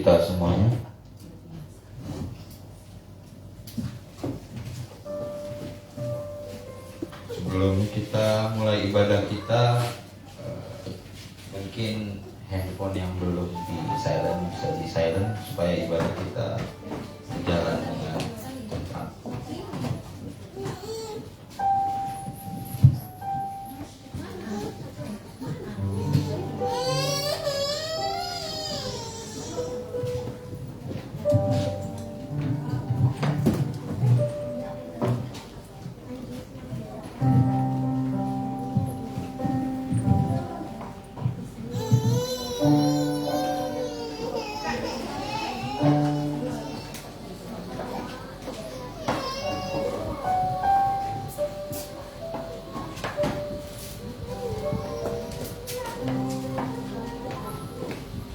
kita semuanya. Sebelum kita mulai ibadah kita, mungkin handphone yang belum di silent bisa di silent supaya ibadah kita berjalan dengan cepat.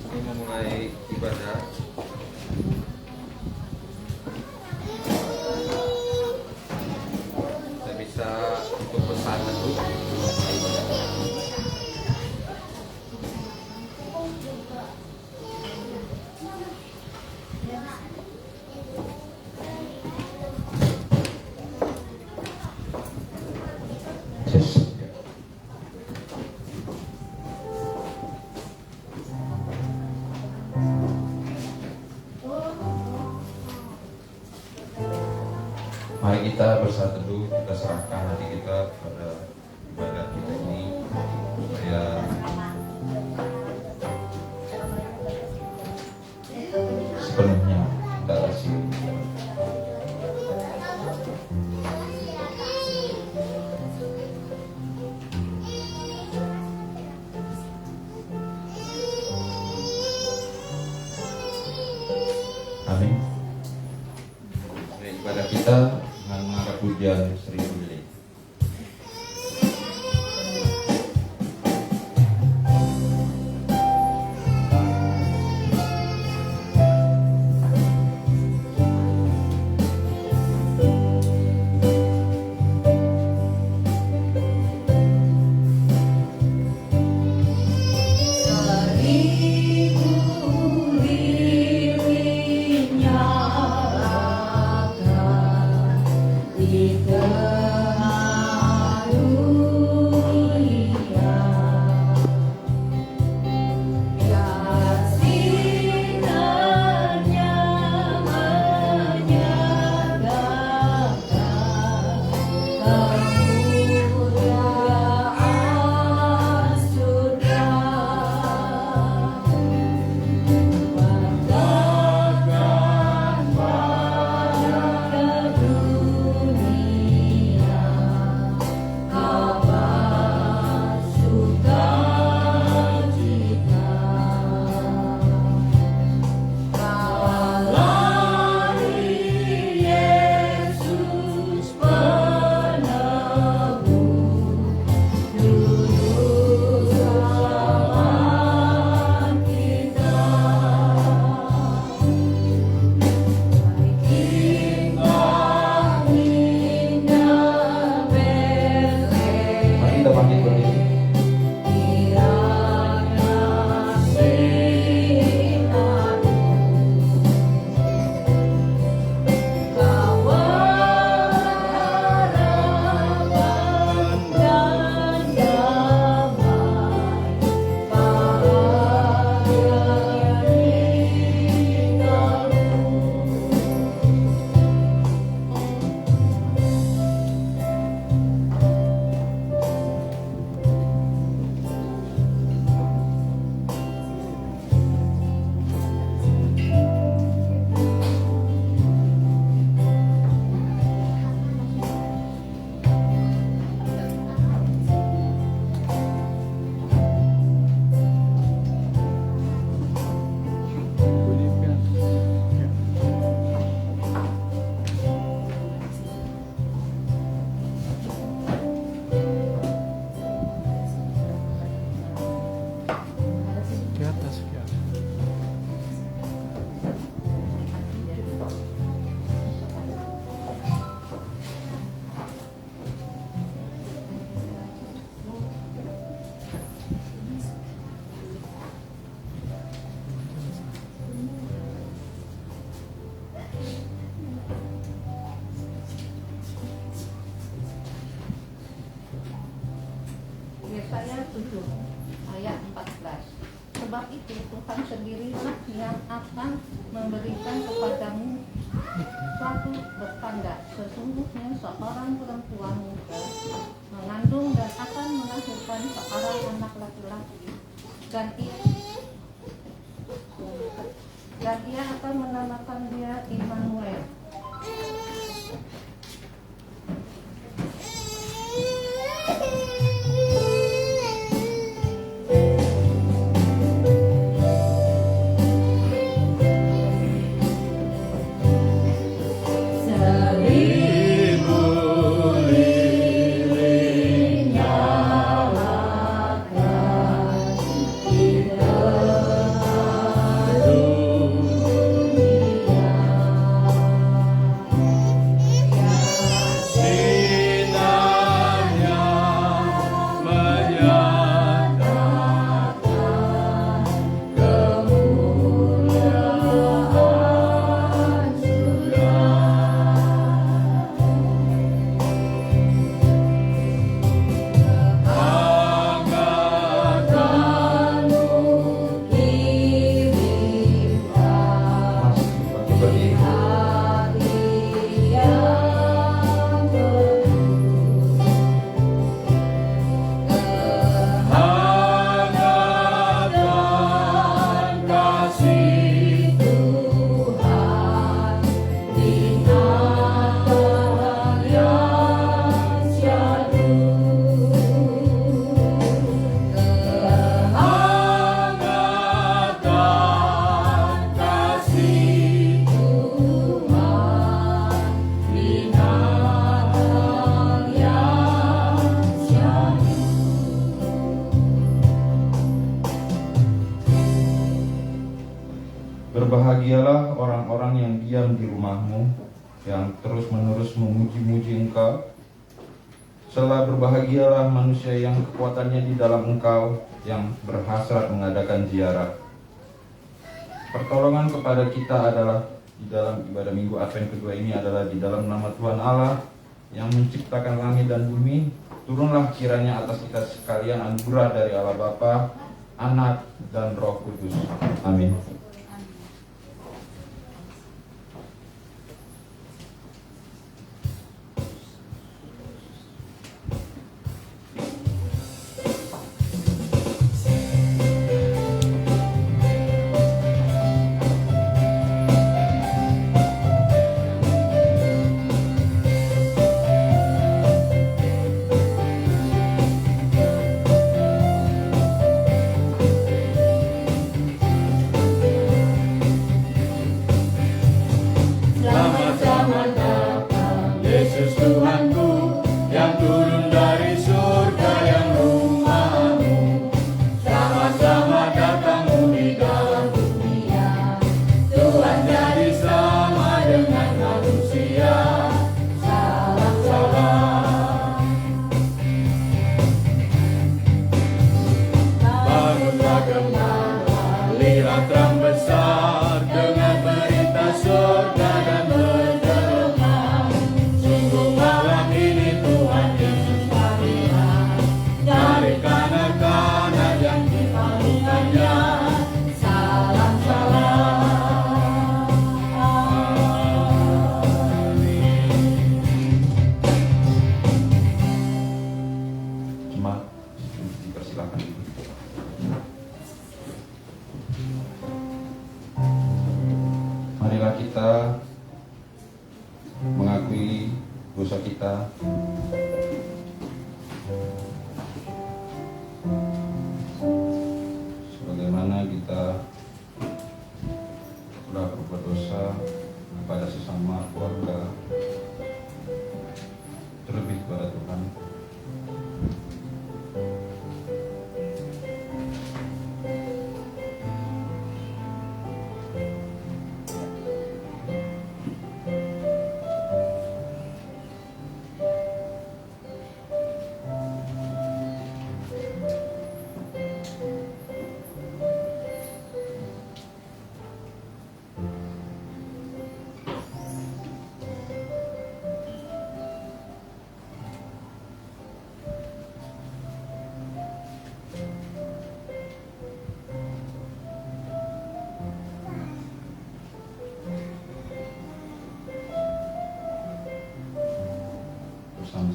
Memulai ibadah, kita bisa untuk pesan dulu. Mari kita bersatu teduh, kita serahkan hati kita pada ibadah kita ini supaya sepenuhnya kita kasih. Amin. Ibadah kita dengan mengangkat pujian 1000 kali. Liriknya 7 ayat 14. Sebab itu Tuhan sendirilah yang akan memberikan kepadamu suatu bertanda. Sesungguhnya seorang perempuan muda mengandung dan akan melahirkan seorang anak laki-laki, dan ia akan menamakan dia Immanuel. Berbahagialah orang-orang yang diam di rumahmu, yang terus-menerus memuji-muji engkau. Setelah berbahagialah manusia yang kekuatannya di dalam engkau, yang berhasrat mengadakan ziarah. Pertolongan kepada kita adalah di dalam ibadah Minggu Advent kedua ini adalah di dalam nama Tuhan Allah yang menciptakan langit dan bumi. Turunlah kiranya atas kita sekalian anugerah dari Allah Bapa, Anak, dan Roh Kudus. Amin. Marilah kita mengakui dosa kita, sebagaimana kita telah berbuat dosa kepada sesama keluarga, terlebih kepada Tuhan.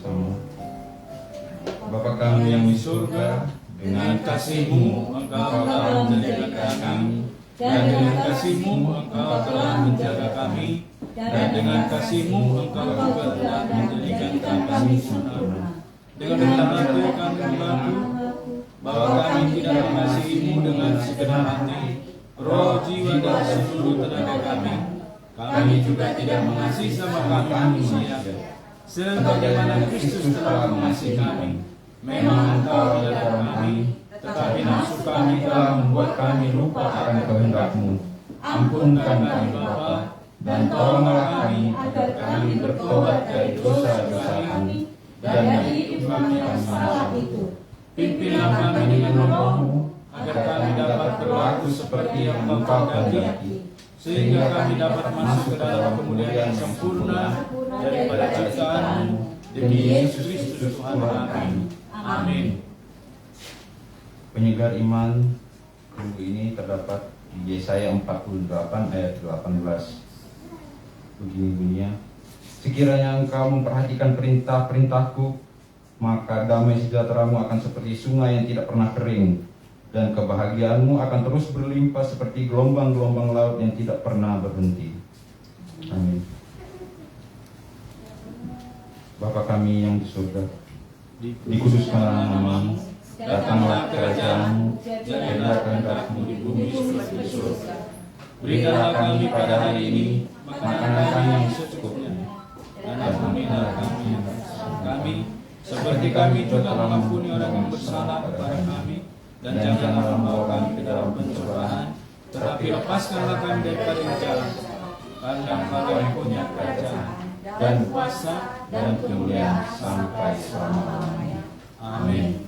bersama-sama. Bapa kami yang di surga, dengan kasih-Mu Engkau telah menjadikan kami, dan dengan kasih-Mu Engkau telah menjaga kami, dan dengan kasih-Mu Engkau juga telah menjadikan kami sempurna. Dengan rendah hati kami mengaku bahwa kami tidak mengasihi-Mu dengan segenap hati, roh, jiwa, dan seluruh tenaga kami. Kami juga tidak mengasihi sama kami manusia, sebagaimana Kristus telah mengasihi kami. Memang Engkau di dalam kami, tetapi nafsu kami telah membuat kami lupa akan kehendak-Mu. Ampunkan kami Bapa, dan tolonglah kami agar kami bertobat dari dosa-dosa kami dan dari kami salah itu. Pimpinlah kami dengan roh-Mu, agar kami dapat berlaku seperti yang Engkau kehendaki, sehingga kami dapat masuk ke dalam kemuliaan yang sempurna daripada ciptaan-Mu, demi Yesus Kristus Tuhan kami. Amin. Penyegar iman minggu ini terdapat di Yesaya 48 ayat 18. Begini bunyinya: sekiranya engkau memperhatikan perintah-perintahku, maka damai sejahteramu akan seperti sungai yang tidak pernah kering, dan kebahagiaanmu akan terus berlimpah seperti gelombang-gelombang laut yang tidak pernah berhenti. Amin. Bapa kami yang di surga, dikuduskanlah nama-Mu, datanglah kerajaan-Mu, jadilah kehendak-Mu di bumi seperti di surga. Berikanlah kami pada hari ini makanan kami yang secukupnya, dan ampunilah kami yang bersalah kami, seperti kami juga mengampuni orang yang bersalah kepada kami, dan janganlah membawa kami ke dalam pencobaan, tetapi lepaskanlah kami daripada yang jahat, karena Engkau yang punya kerajaan dan kuasa dan kemuliaan sampai selama-lamanya. Amin.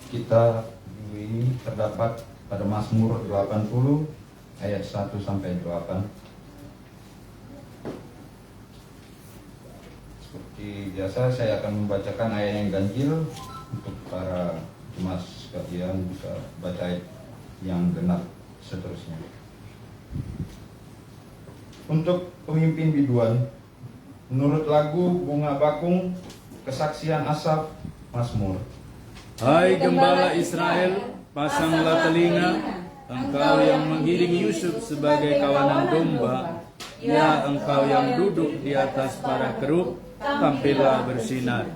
kita minggu ini terdapat pada Mazmur 80 ayat 1 sampai 8. Seperti biasa saya akan membacakan ayat yang ganjil untuk para jemaat sekalian bisa baca ayat yang genap seterusnya. Untuk pemimpin biduan, menurut lagu Bunga Bakung, kesaksian Asaf, Mazmur. Hai gembala Israel, pasanglah telinga, engkau yang menggiring Yusuf sebagai kawanan domba, ya engkau yang duduk di atas para kerub, tampillah bersinar.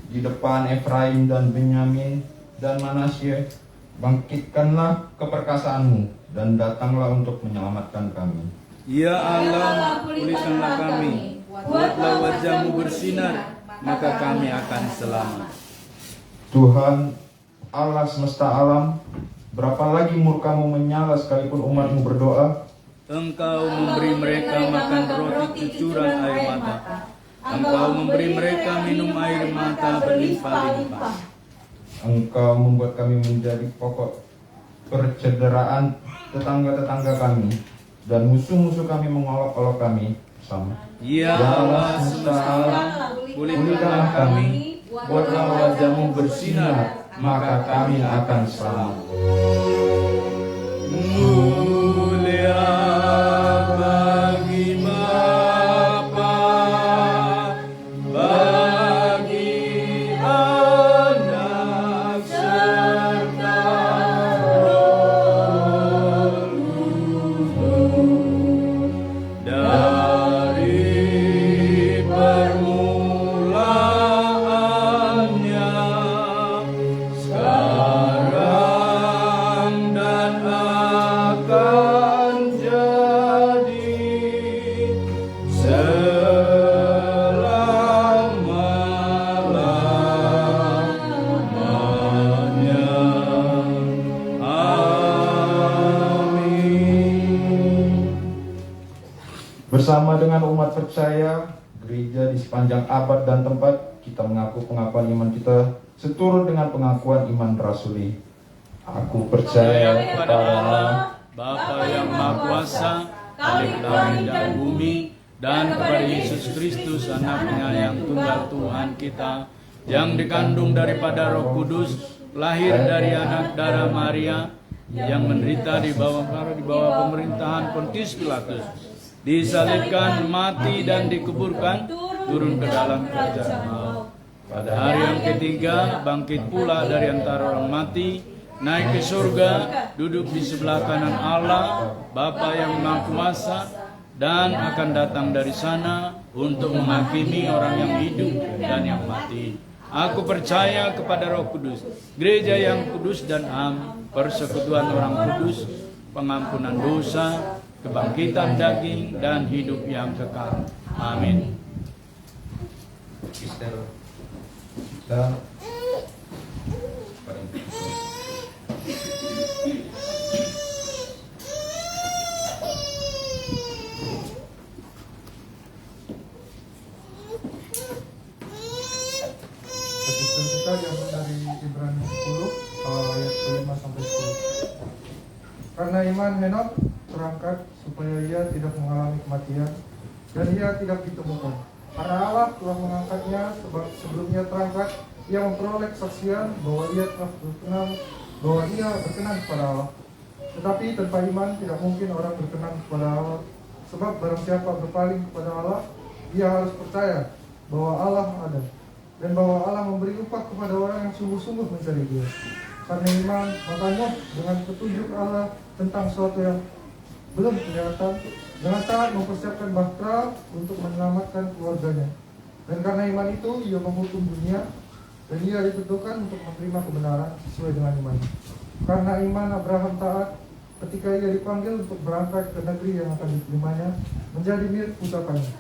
Di depan Efraim dan Benyamin dan Manasye, bangkitkanlah keperkasaanmu dan datanglah untuk menyelamatkan kami. Ya Allah, pulihkanlah kami, buatlah wajahmu bersinar, maka kami akan selamat. Tuhan Allah semesta alam, berapa lagi murkamu menyala sekalipun umatmu berdoa? Engkau memberi mereka makan roti cucuran air mata. Engkau memberi mereka minum air mata berlimpah-limpah. Engkau membuat kami menjadi pokok percederaan tetangga-tetangga kami, dan musuh-musuh kami mengolok-olok kami sama. Ya Allah semesta alam, pulihkanlah kami, buatlah wajahmu bersinar, maka kami akan selamat. Mulia bagi Bapa, bagi Anak serta Roh Kudus, dari permulaannya, sekarang dan akan jadi selama-lamanya. Amin. Bersama dengan umat percaya, gereja di sepanjang abad dan tempat, kita mengaku pengakuan iman kita seturut dengan pengakuan iman rasuli. Aku percaya kepada Allah, Bapa yang Maha Kuasa, Khalik langit dan bumi, dan kepada Yesus Kristus, Anaknya yang tunggal Tuhan kita, yang dikandung daripada Roh Kudus, lahir dari anak darah Maria, yang menderita di bawah pemerintahan Pontius Pilatus, disalibkan, mati dan dikuburkan, turun ke dalam kerajaan maut. Pada hari yang ketiga bangkit pula dari antara orang mati, naik ke surga, duduk di sebelah kanan Allah, Bapa yang Maha Kuasa, dan akan datang dari sana untuk menghakimi orang yang hidup dan yang mati. Aku percaya kepada Roh Kudus, gereja yang kudus dan am, persekutuan orang kudus, pengampunan dosa, kebangkitan daging, dan hidup yang kekal. Amin. Mister kita Episode kita diambil dari Ibrani 10 ayat 5 sampai 10. Karena iman Henok terangkat supaya ia tidak mengalami kematian dan ia tidak ditemukan. Karena Allah telah mengangkatnya sebelumnya terangkat, ia memperoleh kesaksian bahwa ia telah berkenan kepada Allah. Tetapi tanpa iman tidak mungkin orang berkenan kepada Allah. Sebab barang siapa berpaling kepada Allah, dia harus percaya bahwa Allah ada, dan bahwa Allah memberi upah kepada orang yang sungguh-sungguh mencari Dia. Karena iman, makanya dengan petunjuk Allah tentang sesuatu yang belum kelihatan, dengan sangat mempersiapkan bahtera untuk menyelamatkan keluarganya. Dan karena iman itu, ia menghukum dunia, dan ia ditentukan untuk menerima kebenaran sesuai dengan iman. Karena iman Abraham taat ketika ia dipanggil untuk berangkat ke negeri yang akan diterimanya, menjadi milik ucapannya.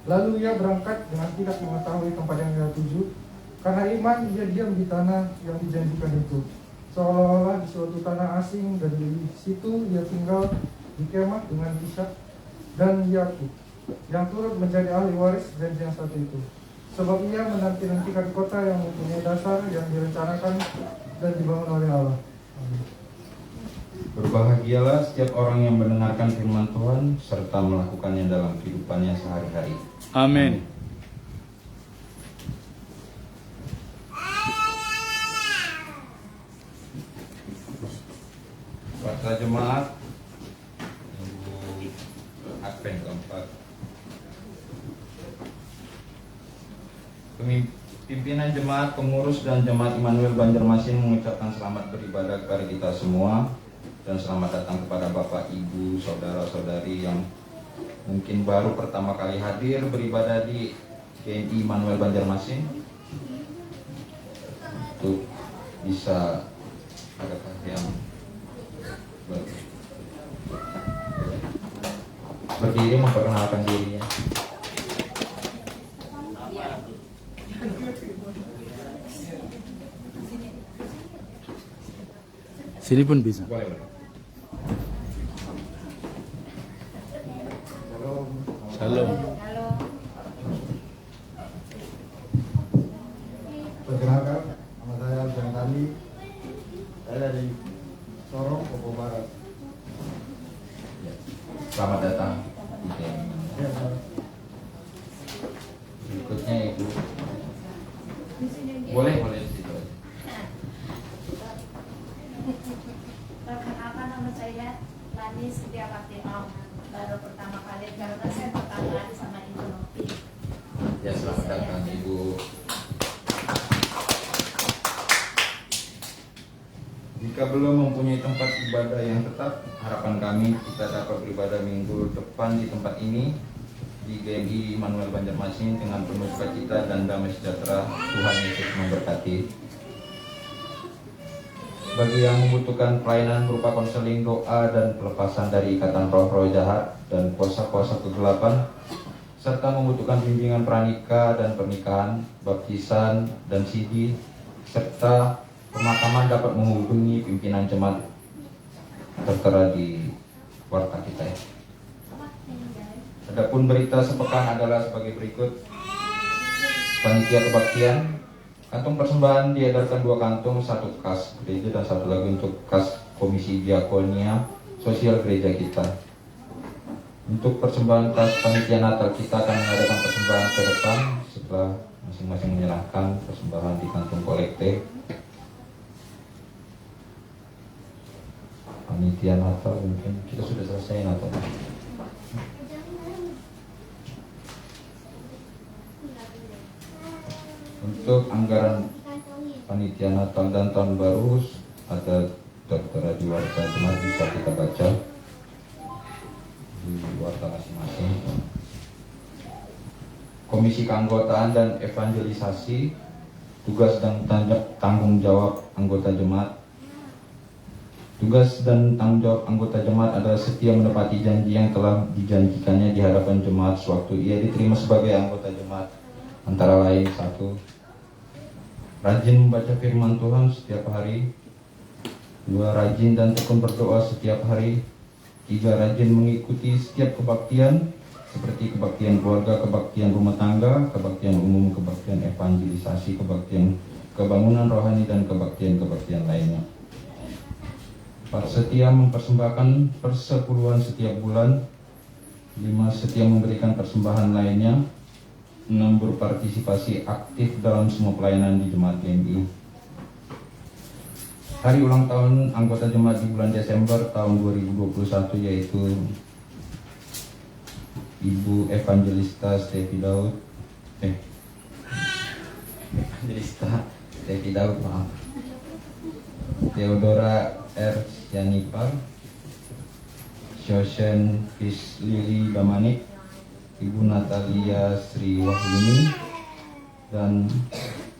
Lalu ia berangkat dengan tidak mengetahui tempat yang ia tuju. Karena iman ia diam di tanah yang dijanjikan itu, seolah-olah di suatu tanah asing, dan di situ ia tinggal di kemah dengan Ishak dan Yakub, yang turut menjadi ahli waris janji yang satu itu. sebab ia menanti-nantikan kota yang mempunyai dasar yang direncanakan dan dibangun oleh Allah. Amin. Berbahagialah setiap orang yang mendengarkan firman Tuhan serta melakukannya dalam kehidupannya sehari-hari. Amin. Warta jemaat Minggu Advent keempat. Pimpinan jemaat, pengurus dan jemaat Immanuel Banjarmasin mengucapkan selamat beribadah kepada kita semua dan selamat datang kepada Bapak, Ibu, saudara-saudari yang mungkin baru pertama kali hadir beribadah di GMI Immanuel Banjarmasin. Untuk bisa adakah yang berdiri memperkenalkan dirinya. Sini pun bisa. Boleh. Shalom. Perkenalkan, nama saya Aljan Tani. Saya dari Sorong, Papua Barat. Selamat datang di GMI. Ya, Pak. Berikutnya Ibu. Boleh di situ aja. Perkenalkan, nama saya Lani Setiawati Om. Baru pertama kali karena saya pertama kali sama Ibu Novi. Ya, selamat datang Ibu. Jika belum mempunyai tempat ibadah yang tetap, harapan kami kita dapat beribadah minggu depan di tempat ini di GMI Immanuel Banjarmasin dengan penuh sukacita dan damai sejahtera. Tuhan Yesus memberkati. Bagi yang membutuhkan pelayanan berupa konseling, doa, dan pelepasan dari ikatan roh-roh jahat dan kuasa-kuasa kegelapan, serta membutuhkan bimbingan pranikah dan pernikahan, baptisan, dan sidi, serta pemakaman, dapat menghubungi pimpinan jemaat tertera di warta kita ya. Adapun berita sepekan adalah sebagai berikut. Panitia kebaktian, kantung persembahan diedarkan 2 kantung, 1 kas gereja dan 1 lagi untuk kas komisi diakonia sosial gereja kita. Untuk persembahan kas panitia Natal kita akan mengadakan persembahan ke depan setelah masing-masing menyerahkan persembahan di kantung kolektif. Panitia Natal mungkin kita sudah selesai Natal. Untuk anggaran panitia Natal dan tahun baru ada tertera di warta jemaat, bisa kita baca di warta masing-masing. Komisi keanggotaan dan evangelisasi, tugas dan tanggung jawab anggota jemaat. Tugas dan tanggung jawab anggota jemaat adalah setia menepati janji yang telah dijanjikannya di hadapan jemaat sewaktu ia diterima sebagai anggota jemaat. Antara lain 1. Rajin membaca firman Tuhan setiap hari. 2. Rajin dan tekun berdoa setiap hari. 3. Rajin mengikuti setiap kebaktian seperti kebaktian keluarga, kebaktian rumah tangga, kebaktian umum, kebaktian evangelisasi, kebaktian kebangunan rohani, dan kebaktian-kebaktian lainnya. 4. Setia mempersembahkan persepuluhan setiap bulan. 5. Setia memberikan persembahan lainnya. 6. Berpartisipasi aktif dalam semua pelayanan di jemaat GMI. Hari ulang tahun anggota jemaat di bulan Desember tahun 2021 yaitu Ibu Evangelista Stevi Daud. Evangelista Stevi Daud, maaf. Theodora R. Yanipar, Shoshen Lili Damanik, Ibu Natalia Sri Wahyuni, dan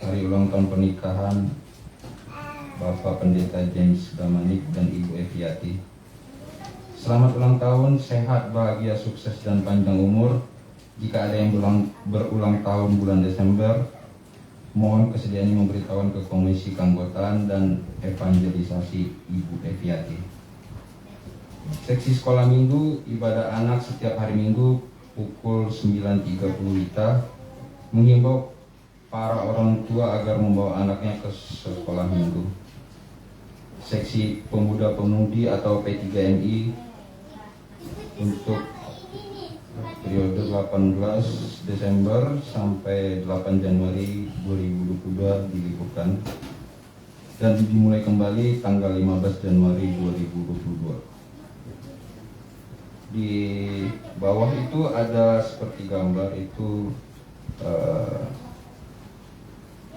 hari ulang tahun pernikahan Bapak Pendeta James Damanik dan Ibu Eviati. Selamat ulang tahun, sehat, bahagia, sukses, dan panjang umur. Jika ada yang berulang tahun bulan Desember, mohon kesediaannya memberitahuan ke Komisi Keanggotaan dan Evangelisasi Ibu Eviati. Seksi sekolah minggu, ibadah anak setiap hari Minggu pukul 9.30 WITA, menghimbau para orang tua agar membawa anaknya ke sekolah minggu. Seksi Pemuda-Pemudi atau P3MI untuk periode 18 Desember sampai 8 Januari 2022 diliburkan dan dimulai kembali tanggal 15 Januari 2022. Di bawah itu ada seperti gambar itu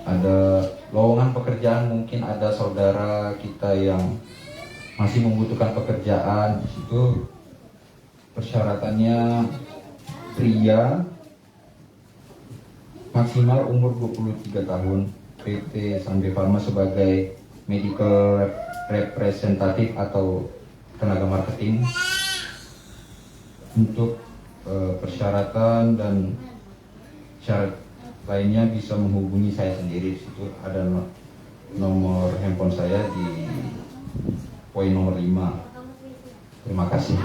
ada lowongan pekerjaan. Mungkin ada saudara kita yang masih membutuhkan pekerjaan. Itu persyaratannya pria, maksimal umur 23 tahun, PT Sanbe Pharma sebagai medical representative atau tenaga marketing. Untuk persyaratan dan syarat lainnya bisa menghubungi saya sendiri. Situ ada nomor handphone saya di poin nomor 5. Terima kasih.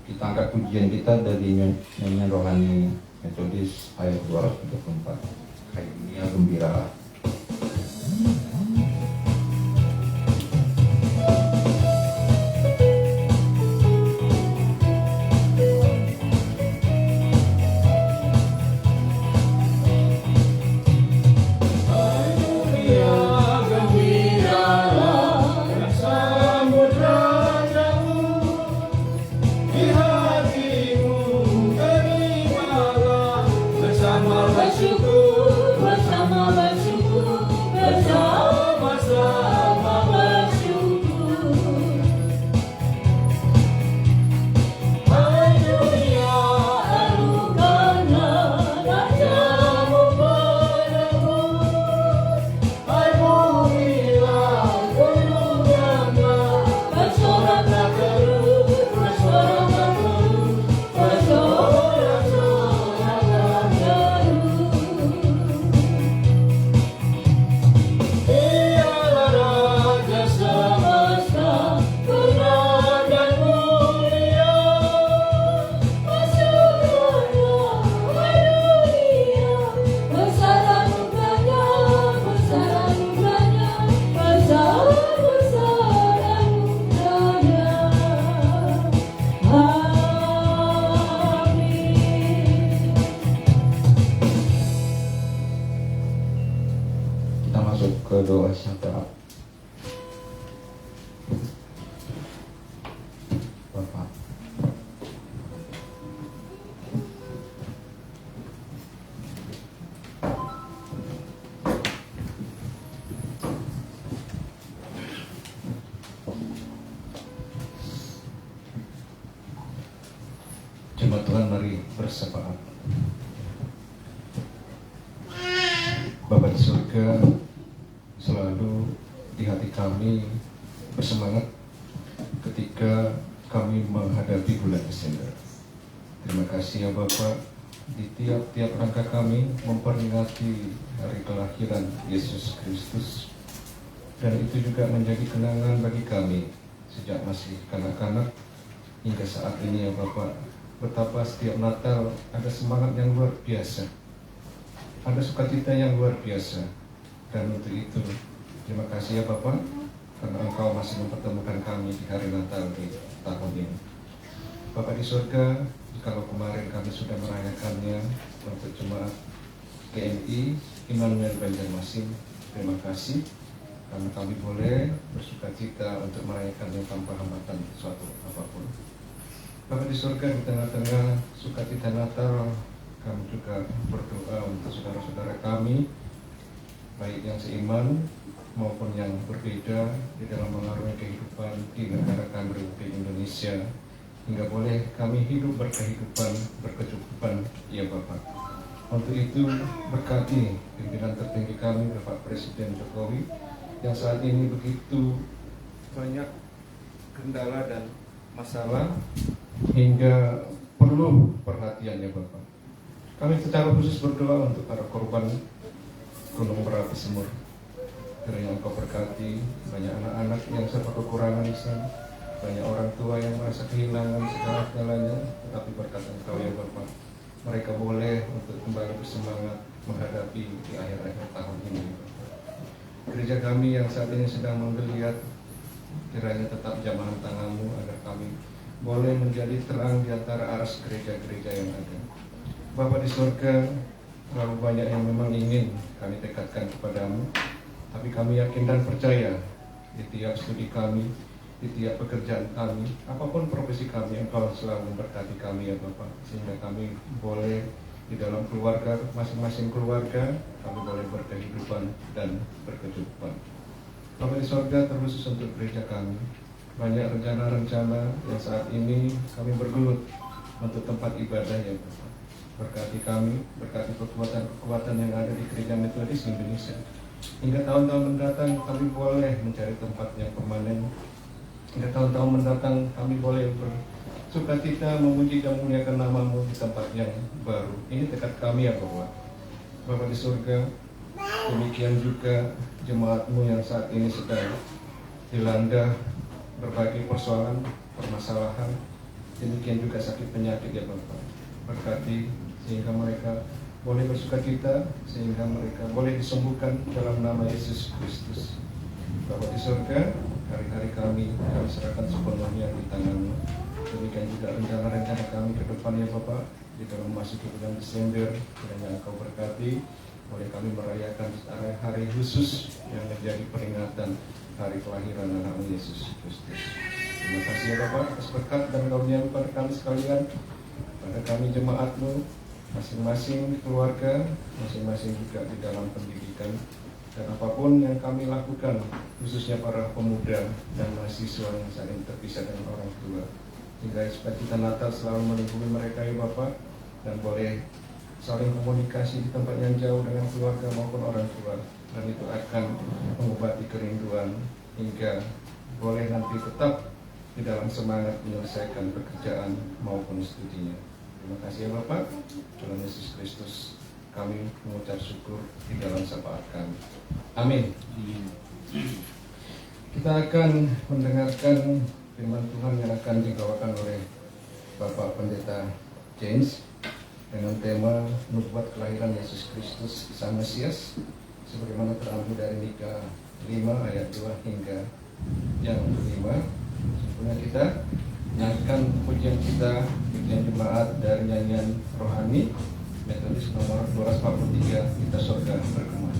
Kita angkat pujian kita dari nyanyian rohani Metodis ayat 234. Hai dunia gembira. Ke doa syafaat. Bapak, jemaat Tuhan, mari bersyafaat. Bapa di surga, selalu di hati kami bersemangat ketika kami menghadapi bulan Desember. Terima kasih ya Bapak, di tiap-tiap langkah kami memperingati hari kelahiran Yesus Kristus, dan itu juga menjadi kenangan bagi kami sejak masih kanak-kanak hingga saat ini ya Bapak. Betapa setiap Natal ada semangat yang luar biasa, ada sukacita yang luar biasa. Dan untuk itu, terima kasih ya Bapak, karena Engkau masih mempertemukan kami di hari Natal di tahun ini. Bapak di surga, jikalau kemarin kami sudah merayakannya untuk jemaat GMI Immanuel Banjarmasin, terima kasih karena kami boleh bersukacita untuk merayakannya tanpa hambatan suatu apapun. Bapak di surga, di tengah-tengah sukacita Natal, kami juga berdoa untuk saudara-saudara kami, baik yang seiman maupun yang berbeda di dalam mengarungi kehidupan di negara kami Republik Indonesia, hingga boleh kami hidup berkehidupan berkecukupan ya Bapak. Untuk itu berkati pimpinan tertinggi kami Bapak Presiden Jokowi yang saat ini begitu banyak kendala dan masalah hingga perlu perhatian ya Bapak. Kami secara khusus berdoa untuk para korban Gunung Merapi Semur. Kiranya Engkau berkati banyak anak-anak yang serba kekurangan di sana, Banyak orang tua yang merasa kehilangan segala-galanya, tetapi berkat Engkau ya Bapa, mereka boleh untuk kembali bersemangat menghadapi di akhir-akhir tahun ini. Gereja kami yang saat ini sedang menggeliat, kiranya tetap jamaah tangan-Mu agar kami boleh menjadi terang di antara aras gereja-gereja yang ada. Bapa di surga, terlalu banyak yang memang ingin kami tekadkan kepadamu, tapi kami yakin dan percaya di tiap studi kami, di tiap pekerjaan kami, apapun profesi kami, Engkau selalu memberkati kami ya Bapak, sehingga kami boleh di dalam keluarga, masing-masing keluarga, kami boleh berkehidupan dan berkecukupan. Bapak di surga, terkhusus untuk gereja kami, banyak rencana-rencana yang saat ini kami bergelut untuk tempat ibadah ya Bapak. Berkati kami, berkati kekuatan-kekuatan yang ada di Gereja Metodis Indonesia. Hingga tahun-tahun mendatang kami boleh mencari tempat yang permanen. Hingga tahun-tahun mendatang kami boleh bersukacita memuji dan memuliakan nama-Mu di tempat yang baru. Ini tekad kami ya Bapak. Bapak di surga, demikian juga jemaat-Mu yang saat ini sedang dilanda berbagai persoalan, permasalahan. Demikian juga sakit penyakit ya Bapak. Berkati sehingga mereka boleh bersukacita, sehingga mereka boleh disembuhkan dalam nama Yesus Kristus. Bapa di surga, hari-hari kami serahkan sepenuhnya di tangan-Mu. Demikian juga rencana-rencana kami ke depan ya Bapak, di dalam memasuki bulan Desember, kiranya Engkau berkati, boleh kami merayakan hari khusus yang menjadi peringatan hari kelahiran anak Yesus Kristus. Terima kasih ya Bapak atas berkat dan karunia-Mu pada kami sekalian, pada kami jemaat-Mu, masing-masing keluarga, masing-masing juga di dalam pendidikan, dan apapun yang kami lakukan, khususnya para pemuda dan mahasiswa yang saling terpisah dengan orang tua, sehingga sukacita Natal selalu melingkupi mereka ya Bapak, dan boleh saling komunikasi di tempat yang jauh dengan keluarga maupun orang tua, dan itu akan mengobati kerinduan hingga boleh nanti tetap di dalam semangat menyelesaikan pekerjaan maupun studinya. Terima kasih ya Bapak, dalam Yesus Kristus kami mengucap syukur di dalam syafaat kami. Amin. Kita akan mendengarkan firman Tuhan yang akan dibawakan oleh Bapak Pendeta James dengan tema nubuat kelahiran Yesus Kristus Sang Mesias, sebagaimana terambil dari Mika 5 ayat 2 hingga yang 5. Sempurna kita nyanyikan pujian kita, pujian jemaat dari nyanyian rohani Metodis nomor 243, Kita Surga Bergema.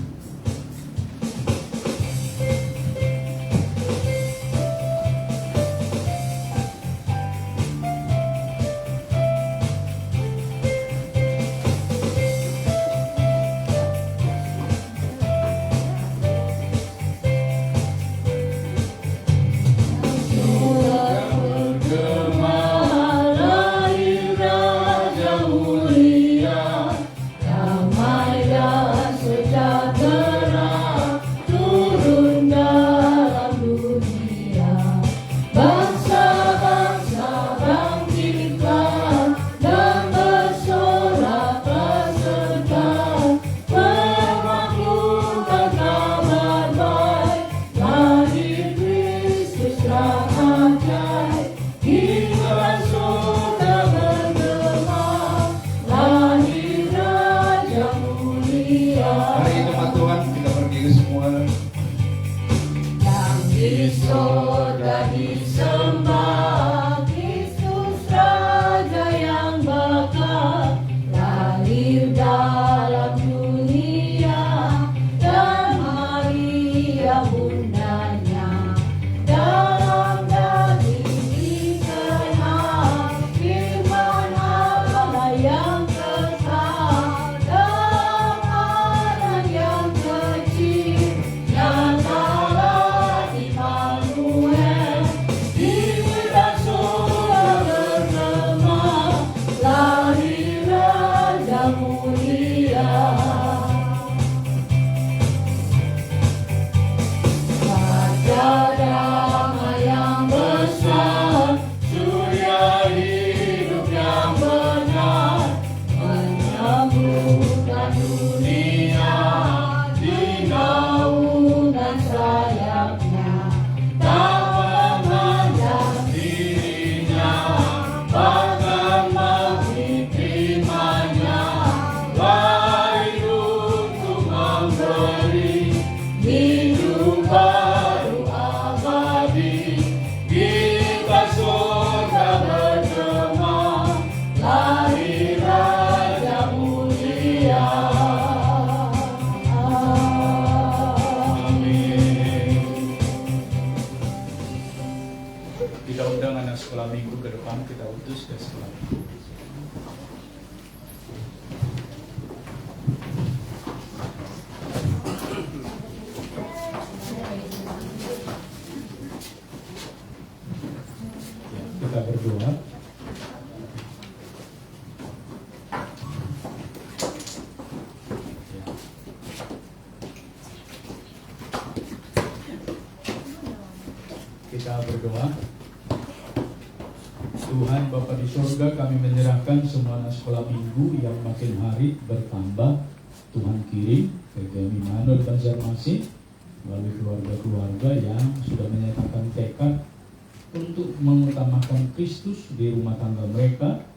Mulia depan kita utus ke sekolah minggu. Ya, kita berdoa. Kita berdoa. Tuhan Bapa di surga, kami menyerahkan semua anak sekolah minggu yang makin hari bertambah. Tuhan kirim ke kami Manut Banjarmasin melalui keluarga-keluarga yang sudah menyatakan tekad untuk mengutamakan Kristus di rumah tangga mereka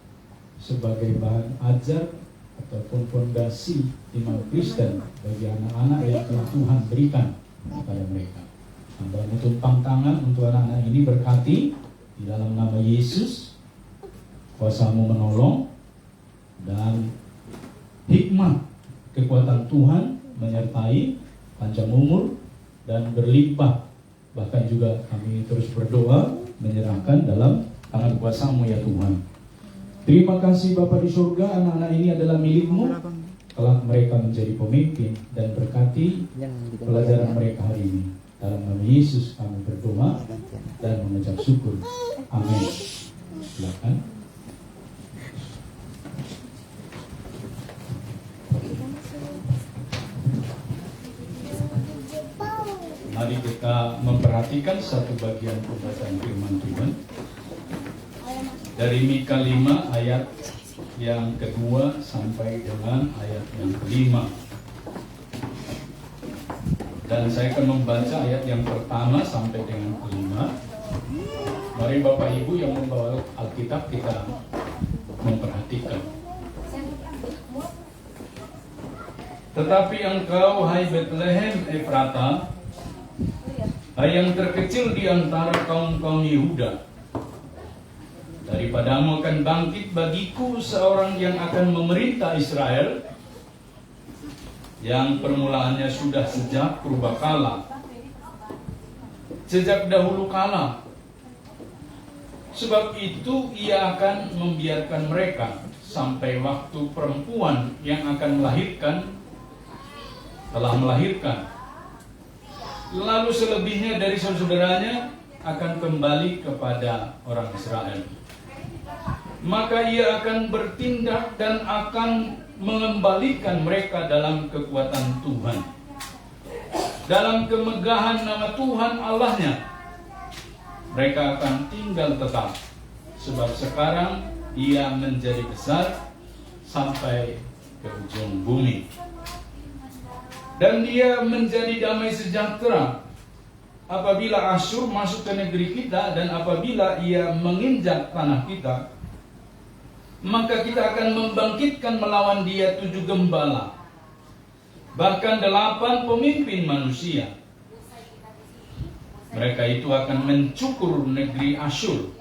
sebagai bahan ajar ataupun fondasi iman Kristen bagi anak-anak yang telah Tuhan berikan kepada mereka. Hamba tumpang tangan untuk anak-anak ini, berkati di dalam nama Yesus, kuasa-Mu menolong dan hikmat kekuatan Tuhan menyertai, panjang umur dan berlimpah. Bahkan juga kami terus berdoa menyerahkan dalam tangan kuasa-Mu ya Tuhan. Terima kasih Bapa di surga, anak-anak ini adalah milik-Mu. Kelak mereka menjadi pemimpin dan berkati pelajaran mereka hari ini. Dalam nama Yesus kami berdoa dan mengucap syukur. Amin. Silakan. Mari kita memperhatikan satu bagian pembacaan firman Tuhan dari Mika 5 ayat yang kedua sampai dengan ayat yang kelima. Dan saya akan membaca ayat yang pertama sampai dengan kelima. Mari Bapak Ibu yang membawa Alkitab kita memperhatikan. Tetapi engkau, hai Bethlehem Efrata, hai yang terkecil di antara kaum-kaum Yehuda, daripadamu akan bangkit bagiku seorang yang akan memerintah Israel, yang permulaannya sudah sejak purbakala, sejak dahulu kala. Sebab itu ia akan membiarkan mereka sampai waktu perempuan yang akan melahirkan telah melahirkan. Lalu selebihnya dari saudara-saudaranya akan kembali kepada orang Israel. Maka ia akan bertindak dan akan mengembalikan mereka dalam kekuatan Tuhan, dalam kemegahan nama Tuhan Allahnya. Mereka akan tinggal tetap, sebab sekarang ia menjadi besar sampai ke ujung bumi. Dan dia menjadi damai sejahtera apabila Asyur masuk ke negeri kita, dan apabila ia menginjak tanah kita, maka kita akan membangkitkan melawan dia 7 gembala, bahkan 8 pemimpin manusia. Mereka itu akan mencukur negeri Asyur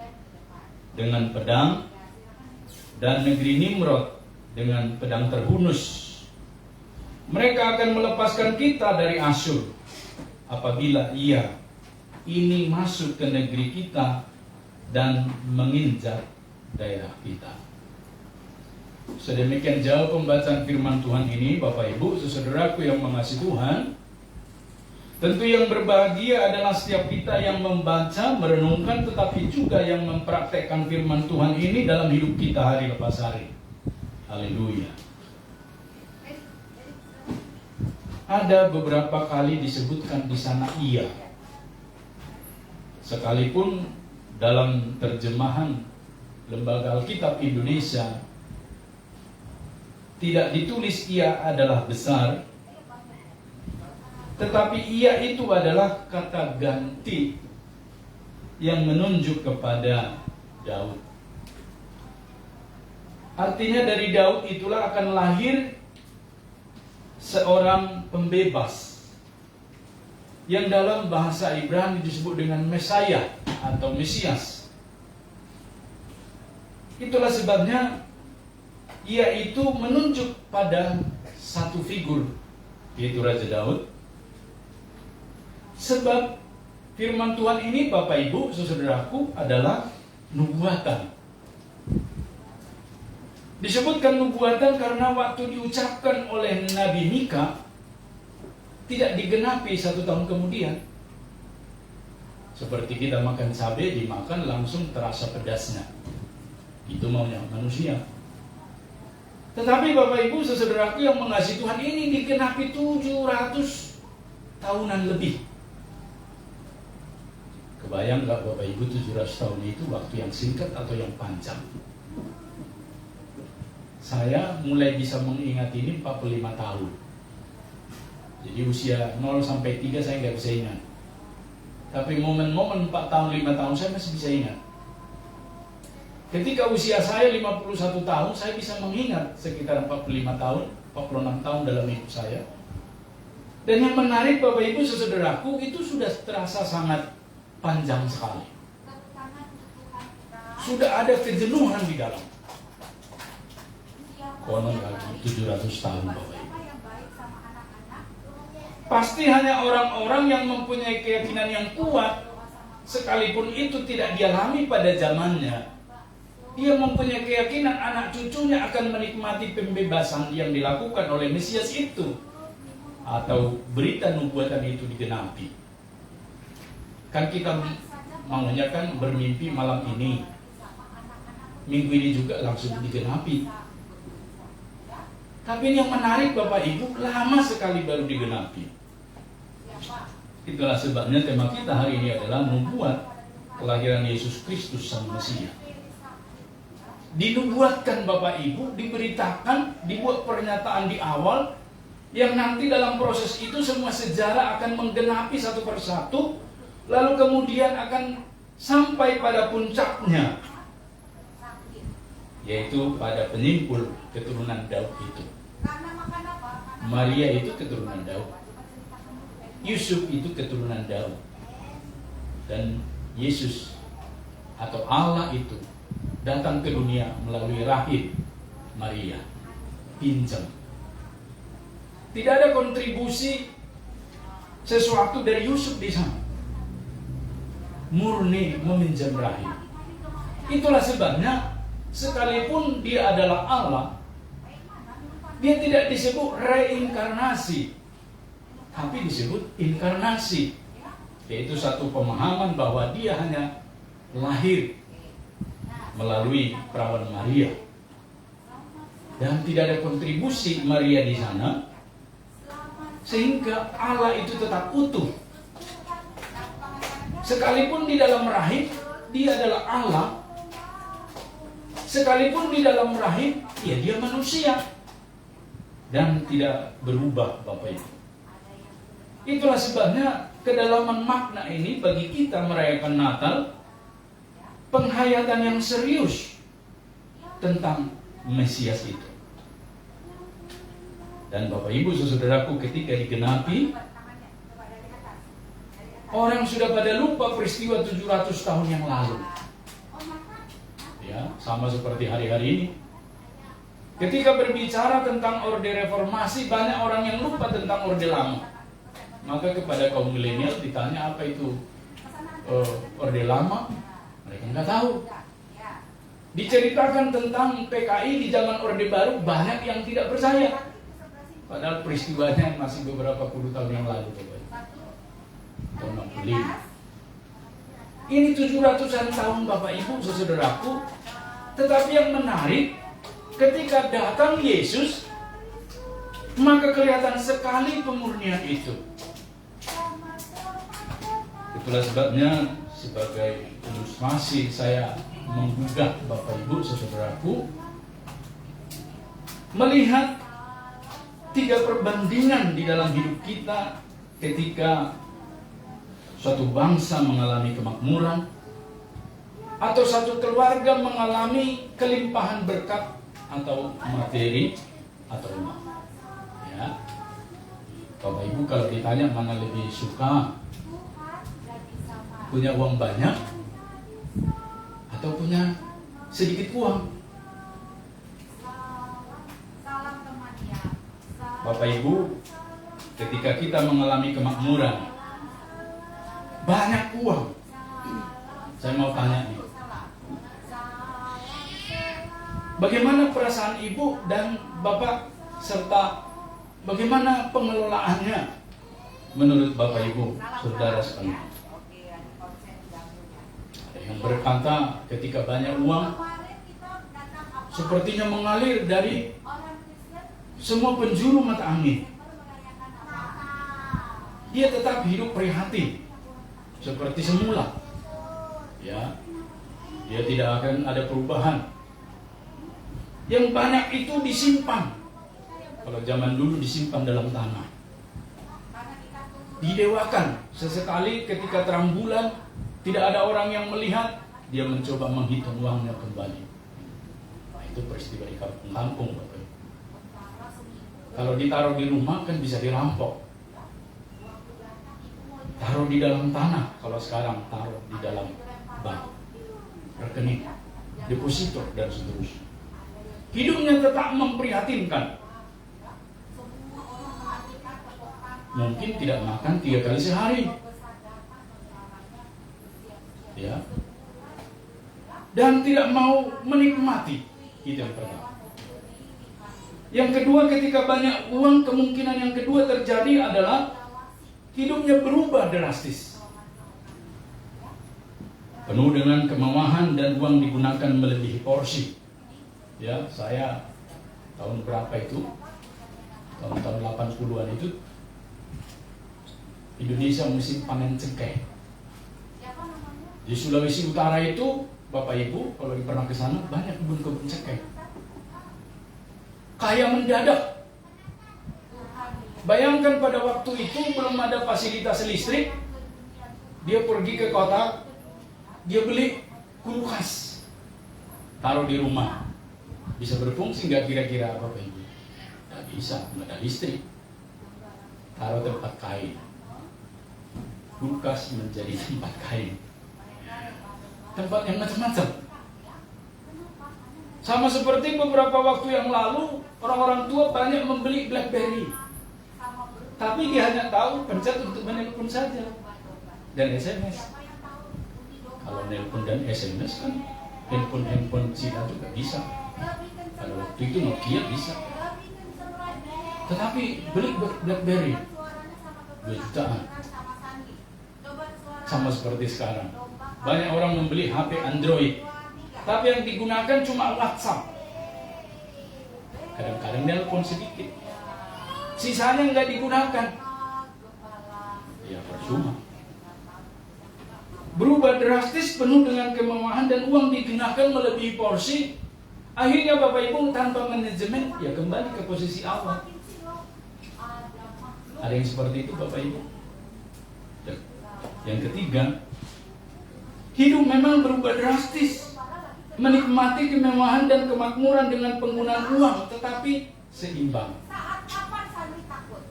dengan pedang, dan negeri Nimrod dengan pedang terhunus. Mereka akan melepaskan kita dari Asyur apabila ia ini masuk ke negeri kita dan menginjak daerah kita. Sedemikian jauh pembacaan firman Tuhan ini, Bapak Ibu, saudaraku yang mengasihi Tuhan. Tentu yang berbahagia adalah setiap kita yang membaca, merenungkan, tetapi juga yang mempraktekkan firman Tuhan ini dalam hidup kita hari lepas hari. Haleluya. Ada beberapa kali disebutkan di sana ia. Sekalipun dalam terjemahan Lembaga Alkitab Indonesia tidak ditulis ia adalah besar, tetapi ia itu adalah kata ganti yang menunjuk kepada Daud. Artinya dari Daud itulah akan lahir seorang pembebas yang dalam bahasa Ibrani disebut dengan Mesaya atau Mesias. Itulah sebabnya ia itu menunjuk pada satu figur, yaitu Raja Daud. Sebab firman Tuhan ini, Bapak Ibu, saudaraku, adalah nubuatan. Disebutkan nubuatan karena waktu diucapkan oleh Nabi Mika tidak digenapi 1 tahun kemudian. Seperti kita makan cabai, dimakan langsung terasa pedasnya. Itu maunya manusia. Tetapi Bapak Ibu saudaraku yang mengasihi Tuhan, ini digenapi 700 tahunan lebih. Kebayang gak Bapak Ibu 700 tahun itu waktu yang singkat atau yang panjang? Saya mulai bisa mengingat ini 45 tahun. Jadi usia 0 sampai 3 saya nggak bisa ingat. Tapi momen-momen 4 tahun, 5 tahun saya masih bisa ingat. Ketika usia saya 51 tahun, saya bisa mengingat sekitar 45 tahun, 46 tahun dalam hidup saya. Dan yang menarik Bapak Ibu saudaraku, itu sudah terasa sangat panjang sekali. Sudah ada kejenuhan di dalam. Konon lagi 700 tahun Bapak Ibu. Pasti hanya orang-orang yang mempunyai keyakinan yang kuat, sekalipun itu tidak dialami pada zamannya. Dia mempunyai keyakinan anak cucunya akan menikmati pembebasan yang dilakukan oleh Mesias itu, atau berita nubuatan itu digenapi. Kan kita maunya kan bermimpi malam ini, minggu ini juga langsung digenapi. Tapi yang menarik Bapak Ibu, lama sekali baru digenapi. Itulah sebabnya tema kita hari ini adalah nubuat kelahiran Yesus Kristus Sang Mesias. Dinubuatkan Bapak Ibu, diberitakan, dibuat pernyataan di awal, yang nanti dalam proses itu semua sejarah akan menggenapi satu persatu, lalu kemudian akan sampai pada puncaknya, yaitu pada penyimpul keturunan Daud itu. Maria itu keturunan Daud, Yusuf itu keturunan Daud, dan Yesus atau Allah itu datang ke dunia melalui rahim Maria, pinjam. Tidak ada kontribusi sesuatu dari Yusuf di sana, murni meminjam rahim. Itulah sebabnya sekalipun dia adalah Allah, dia tidak disebut reinkarnasi, tapi disebut inkarnasi, yaitu satu pemahaman bahwa dia hanya lahir melalui perawan Maria, dan tidak ada kontribusi Maria di sana, sehingga Allah itu tetap utuh. Sekalipun di dalam rahim dia adalah Allah, sekalipun di dalam rahim ya dia manusia, dan tidak berubah Bapak Ibu. Itulah sebabnya kedalaman makna ini bagi kita merayakan Natal, penghayatan yang serius tentang Mesias itu. Dan Bapak Ibu saudaraku, ketika digenapi, orang sudah pada lupa peristiwa 700 tahun yang lalu. Ya, sama seperti hari-hari ini. Ketika berbicara tentang Orde Reformasi, banyak orang yang lupa tentang Orde Lama. Maka kepada kaum milenial ditanya apa itu Orde Lama, mereka nggak tahu. Diceritakan tentang PKI di zaman Orde Baru, banyak yang tidak percaya. Padahal peristiwanya masih beberapa puluh tahun yang lalu. Tahun 65. Ini 700-an tahun Bapak Ibu saudaraku. Tetapi yang menarik, ketika datang Yesus, maka kelihatan sekali pemurnian itu. Itulah sebabnya sebagai ilustrasi saya menggugah Bapak Ibu saudaraku melihat 3 perbandingan di dalam hidup kita ketika suatu bangsa mengalami kemakmuran atau satu keluarga mengalami kelimpahan berkat atau materi atau uang. Ya. Bapak Ibu kalau ditanya mana lebih suka, punya uang banyak atau punya sedikit uang? Bapak Ibu, ketika kita mengalami kemakmuran, banyak uang, saya mau tanya nih, Bagaimana perasaan ibu dan bapak serta bagaimana pengelolaannya menurut bapak ibu, saudara sekalian? Ada yang berkata ketika banyak uang sepertinya mengalir dari semua penjuru mata angin. Dia tetap hidup prihatin seperti semula. Ya, dia tidak akan ada perubahan. Yang banyak itu disimpan. Kalau zaman dulu disimpan dalam tanah. Didewakan. Sesekali ketika terang bulan, tidak ada orang yang melihat, dia mencoba menghitung uangnya kembali. Nah, itu peristiwa di kampung, Bapak. Kalau ditaruh di rumah kan bisa dirampok. Taruh di dalam tanah, kalau sekarang taruh di dalam bank, rekening, deposito, dan seterusnya. Hidupnya tetap memprihatinkan. Mungkin tidak makan 3 kali sehari. Ya. Dan tidak mau menikmati. Itu yang pertama. Yang kedua, ketika banyak uang, kemungkinan yang kedua terjadi adalah hidupnya berubah drastis. Penuh dengan kemewahan dan uang digunakan melebihi porsi. Ya, saya tahun berapa itu? Tahun 80-an itu Indonesia musim panen cengkeh. Di Sulawesi Utara itu, Bapak Ibu, kalau pernah ke sana banyak kebun-kebun cengkeh. Kaya mendadak. Bayangkan pada waktu itu belum ada fasilitas listrik. Dia pergi ke kota, dia beli kulkas, taruh di rumah. Bisa berfungsi nggak kira-kira Bapak Ibu? Nggak bisa, nggak ada listrik. Taruh tempat kain. Kulkas menjadi tempat kain. Tempat yang macam-macam. Sama seperti beberapa waktu yang lalu, orang-orang tua banyak membeli BlackBerry. Tapi dia hanya tahu pencet untuk menelpon saja. Dan SMS. Kalau nelpon dan SMS kan handphone Cina juga bisa. Pada waktu itu Nokia bisa. Tetapi beli BlackBerry 2 jutaan. Sama seperti sekarang. Banyak orang membeli HP Android. Tapi yang digunakan cuma WhatsApp. Kadang-kadang nelpon sedikit. Sisanya nggak digunakan. Ya percuma. Berubah drastis, penuh dengan kemewahan dan uang digunakan melebihi porsi. Akhirnya Bapak Ibu tanpa manajemen, ya kembali ke posisi awal. Ada yang seperti itu Bapak Ibu. Yang ketiga, hidup memang berubah drastis. Menikmati kemewahan dan kemakmuran dengan penggunaan uang, tetapi seimbang.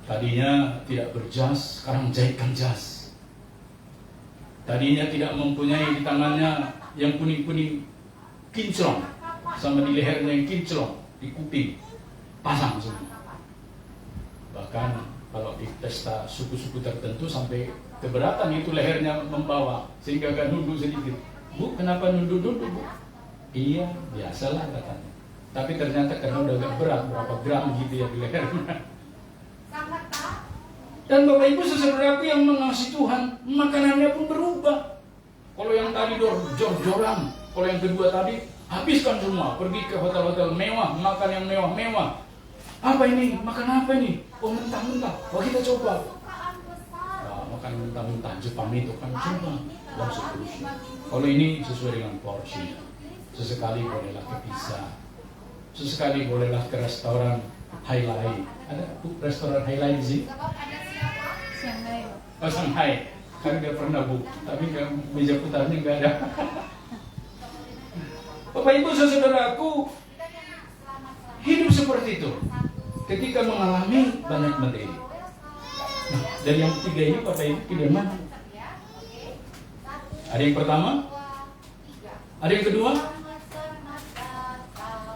Tadinya tidak berjas, sekarang jahitkan jas. Tadinya tidak mempunyai di tangannya yang kuning-kuning kinclong, sama di lehernya yang kinclong, di kuping, pasang semua. Bahkan kalau di pesta suku-suku tertentu sampai keberatan itu lehernya membawa, sehingga agak nunduk sedikit. Bu, kenapa nunduk-nunduk, Bu? Iya, biasalah katanya. Tapi ternyata karena udah agak berat, berapa gram gitu ya di lehernya. Dan Bapak Ibu saudaraku yang mengasihi Tuhan, makanannya pun berubah. Kalau yang tadi jor-joran, kalau yang kedua tadi habiskan semua, pergi ke hotel-hotel mewah, makan yang mewah-mewah. Apa ini? Makan apa ini? Oh, mentah-mentah. Oh, kita coba. Nah, makan mentah-mentah Jepang itu kan coba. Dan seterusnya. Kalau ini sesuai dengan porsinya. Sesekali bolehlah ke pizza. Sesekali bolehlah ke restoran Highlight. Ada restoran Highlight di sini? Shanghai. Oh, Shanghai. Kan nggak pernah Bu, tapi meja putarnya nggak ada. Bapak Ibu saudaraku, hidup seperti itu ketika mengalami banyak materi. Nah, dari yang ketiga ini Bapak Ibu pilih mana? Ada yang pertama? Ada yang kedua?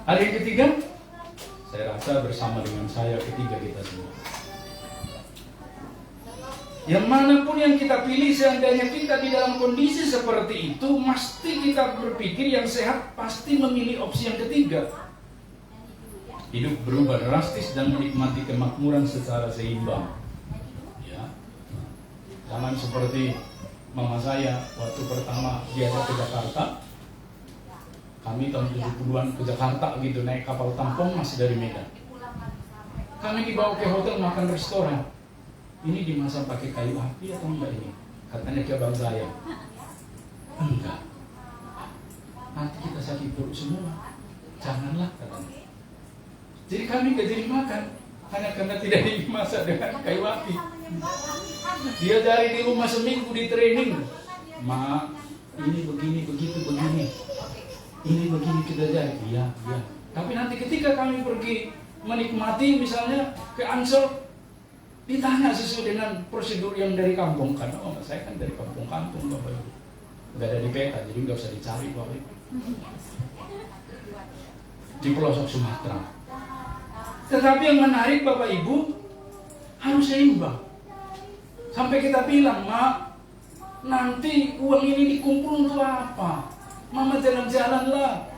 Ada yang ketiga? Saya rasa bersama dengan saya ketiga kita semua. Yang manapun yang kita pilih, seandainya kita di dalam kondisi seperti itu, mesti kita berpikir yang sehat pasti memilih opsi yang ketiga. hidup berubah drastis dan menikmati kemakmuran secara seimbang. Ya, jangan seperti mama saya waktu pertama diajak ke Jakarta. Kami tahun 70-an ke Jakarta gitu, naik kapal tampung masih dari Medan. Kami dibawa ke hotel makan restoran. Ini dimasak pakai kayu api atau enggak ini? Katanya ke abang saya. Enggak. Nanti kita sakit perut semua. Janganlah katanya. Jadi kami gak jadi makan hanya karena tidak dimasak dengan kayu api. Dia dari di rumah seminggu di training. Ma, ini begini, begitu, begini. Ini begini kita jadi, iya. Tapi nanti ketika kami pergi menikmati misalnya ke Ancol, ditanya sesuai dengan prosedur yang dari kampung. Karena saya kan dari kampung-kampung Bapak Ibu. Gak ada di peta, jadi gak usah dicari Bapak Ibu. Di pelosok Sumatera. Tetapi yang menarik Bapak Ibu, harus seimbang. Sampai kita bilang, Mak, nanti uang ini dikumpul untuk apa? Mama jalan-jalan lah.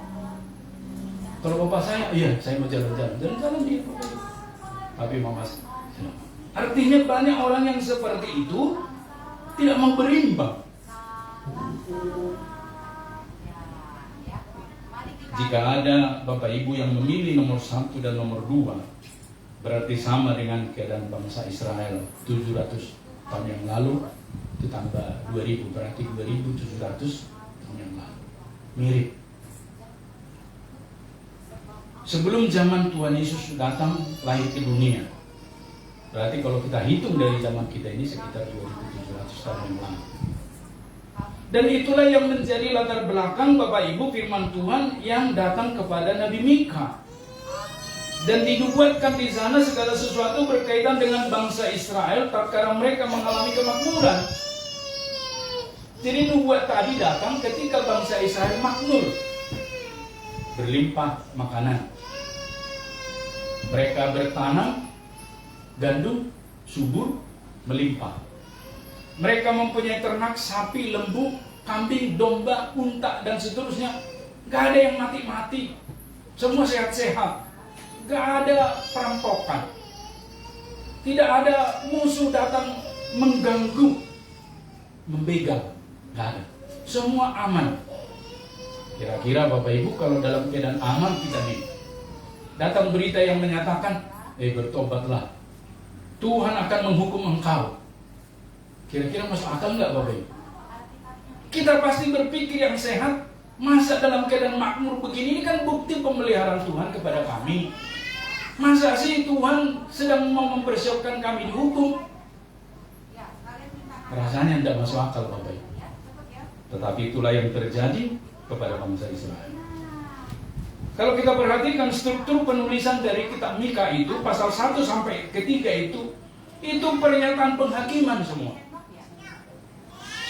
Kalau bapak saya, iya saya mau jalan-jalan. Jalan-jalan dia Bapak Ibu. Tapi mama, artinya banyak orang yang seperti itu tidak mau berimbang. Jika ada Bapak Ibu yang memilih nomor 1 dan nomor 2, berarti sama dengan keadaan bangsa Israel 700 tahun yang lalu, ditambah 2000, berarti 2700 tahun yang lalu. Mirip. Sebelum zaman Tuhan Yesus datang lahir ke dunia, berarti kalau kita hitung dari zaman kita ini sekitar 2700 tahun yang lalu. Dan itulah yang menjadi latar belakang Bapak Ibu firman Tuhan yang datang kepada Nabi Mika. Dan dinubuatkan di sana segala sesuatu berkaitan dengan bangsa Israel tatkala mereka mengalami kemakmuran. Jadi nubuat tadi datang ketika bangsa Israel makmur, berlimpah makanan. Mereka bertanam gandum subur melimpah. Mereka mempunyai ternak sapi, lembu, kambing, domba, unta dan seterusnya. Gak ada yang mati-mati, semua sehat-sehat. Gak ada perampokan, tidak ada musuh datang mengganggu, membegal. Gak ada, semua aman. Kira-kira Bapak Ibu kalau dalam keadaan aman kita nih, datang berita yang menyatakan, bertobatlah, Tuhan akan menghukum engkau. Kira-kira masuk akal nggak Bapak Ibu? Kita pasti berpikir yang sehat. Masa dalam keadaan makmur begini, ini kan bukti pemeliharaan Tuhan kepada kami. Masa sih Tuhan sedang mau mempersiapkan kami dihukum? Rasanya tidak masuk akal Bapak Ibu. Tetapi itulah yang terjadi kepada bangsa Israel. Kalau kita perhatikan struktur penulisan dari kitab Mika itu, pasal 1 sampai ketiga itu pernyataan penghakiman semua.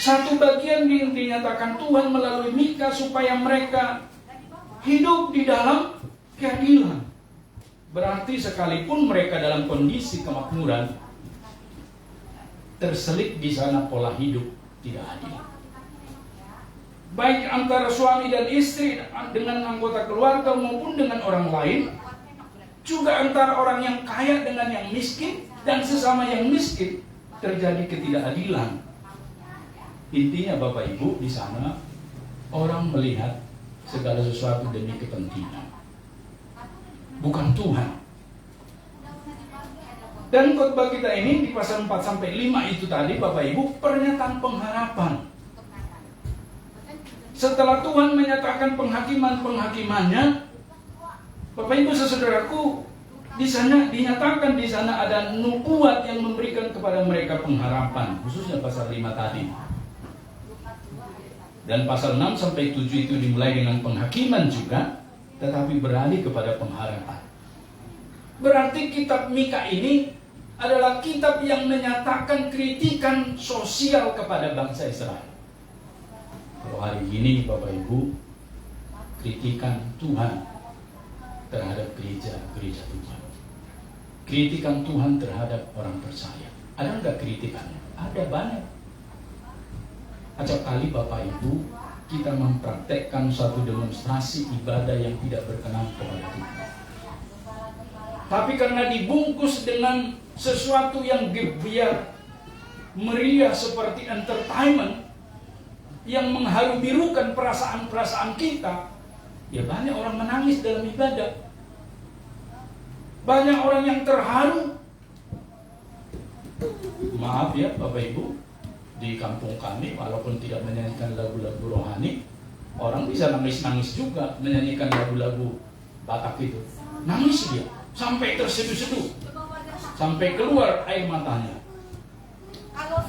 Satu bagian yang dinyatakan Tuhan melalui Mika supaya mereka hidup di dalam keadilan. Berarti sekalipun mereka dalam kondisi kemakmuran, terselip di sana pola hidup tidak adil. Baik antara suami dan istri dengan anggota keluarga maupun dengan orang lain, juga antara orang yang kaya dengan yang miskin dan sesama yang miskin terjadi ketidakadilan. Intinya Bapak Ibu di sana orang melihat segala sesuatu demi kepentingan, bukan Tuhan. Dan khotbah kita ini di pasal 4 sampai 5 itu tadi Bapak Ibu pernyataan pengharapan. Setelah Tuhan menyatakan penghakiman-penghakimannya, Bapak Ibu saudaraku, di sana dinyatakan di sana ada nubuat yang memberikan kepada mereka pengharapan, khususnya pasal 5 tadi. Dan pasal 6 sampai 7 itu dimulai dengan penghakiman juga, tetapi beralih kepada pengharapan. Berarti kitab Mika ini adalah kitab yang menyatakan kritikan sosial kepada bangsa Israel. Kalau hari ini Bapak Ibu, kritikan Tuhan terhadap gereja Tuhan, kritikan Tuhan terhadap orang percaya. Ada nggak kritikannya? Ada banyak. Acap kali Bapak Ibu kita mempraktekkan suatu demonstrasi ibadah yang tidak berkenan kepada Tuhan. Tapi karena dibungkus dengan sesuatu yang gebiar, meriah seperti entertainment, yang mengharu-birukan perasaan-perasaan kita, ya banyak orang menangis dalam ibadah. Banyak orang yang terharu. Maaf ya Bapak Ibu, di kampung kami walaupun tidak menyanyikan lagu-lagu rohani, orang bisa nangis-nangis juga menyanyikan lagu-lagu Batak itu. Nangis dia, sampai terseduh-seduh, sampai keluar air matanya.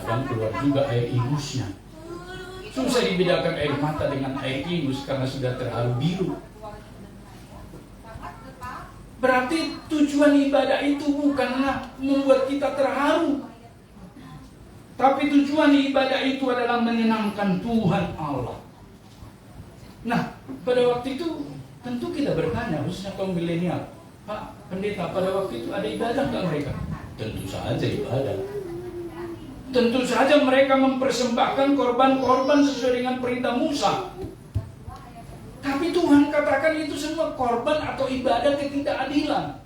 Dan keluar juga air ingusnya. Susah dibedakan air mata dengan air ingus karena sudah terharu biru. Berarti tujuan ibadah itu bukanlah membuat kita terharu, tapi tujuan ibadah itu adalah menyenangkan Tuhan Allah. Nah, pada waktu itu tentu kita bertanya, khususnya kaum milenial, Pak Pendeta, pada waktu itu ada ibadah nggak mereka? Tentu saja ibadah. Tentu saja mereka mempersembahkan korban-korban sesuai dengan perintah Musa. Tapi Tuhan katakan itu semua korban atau ibadah ketidakadilan.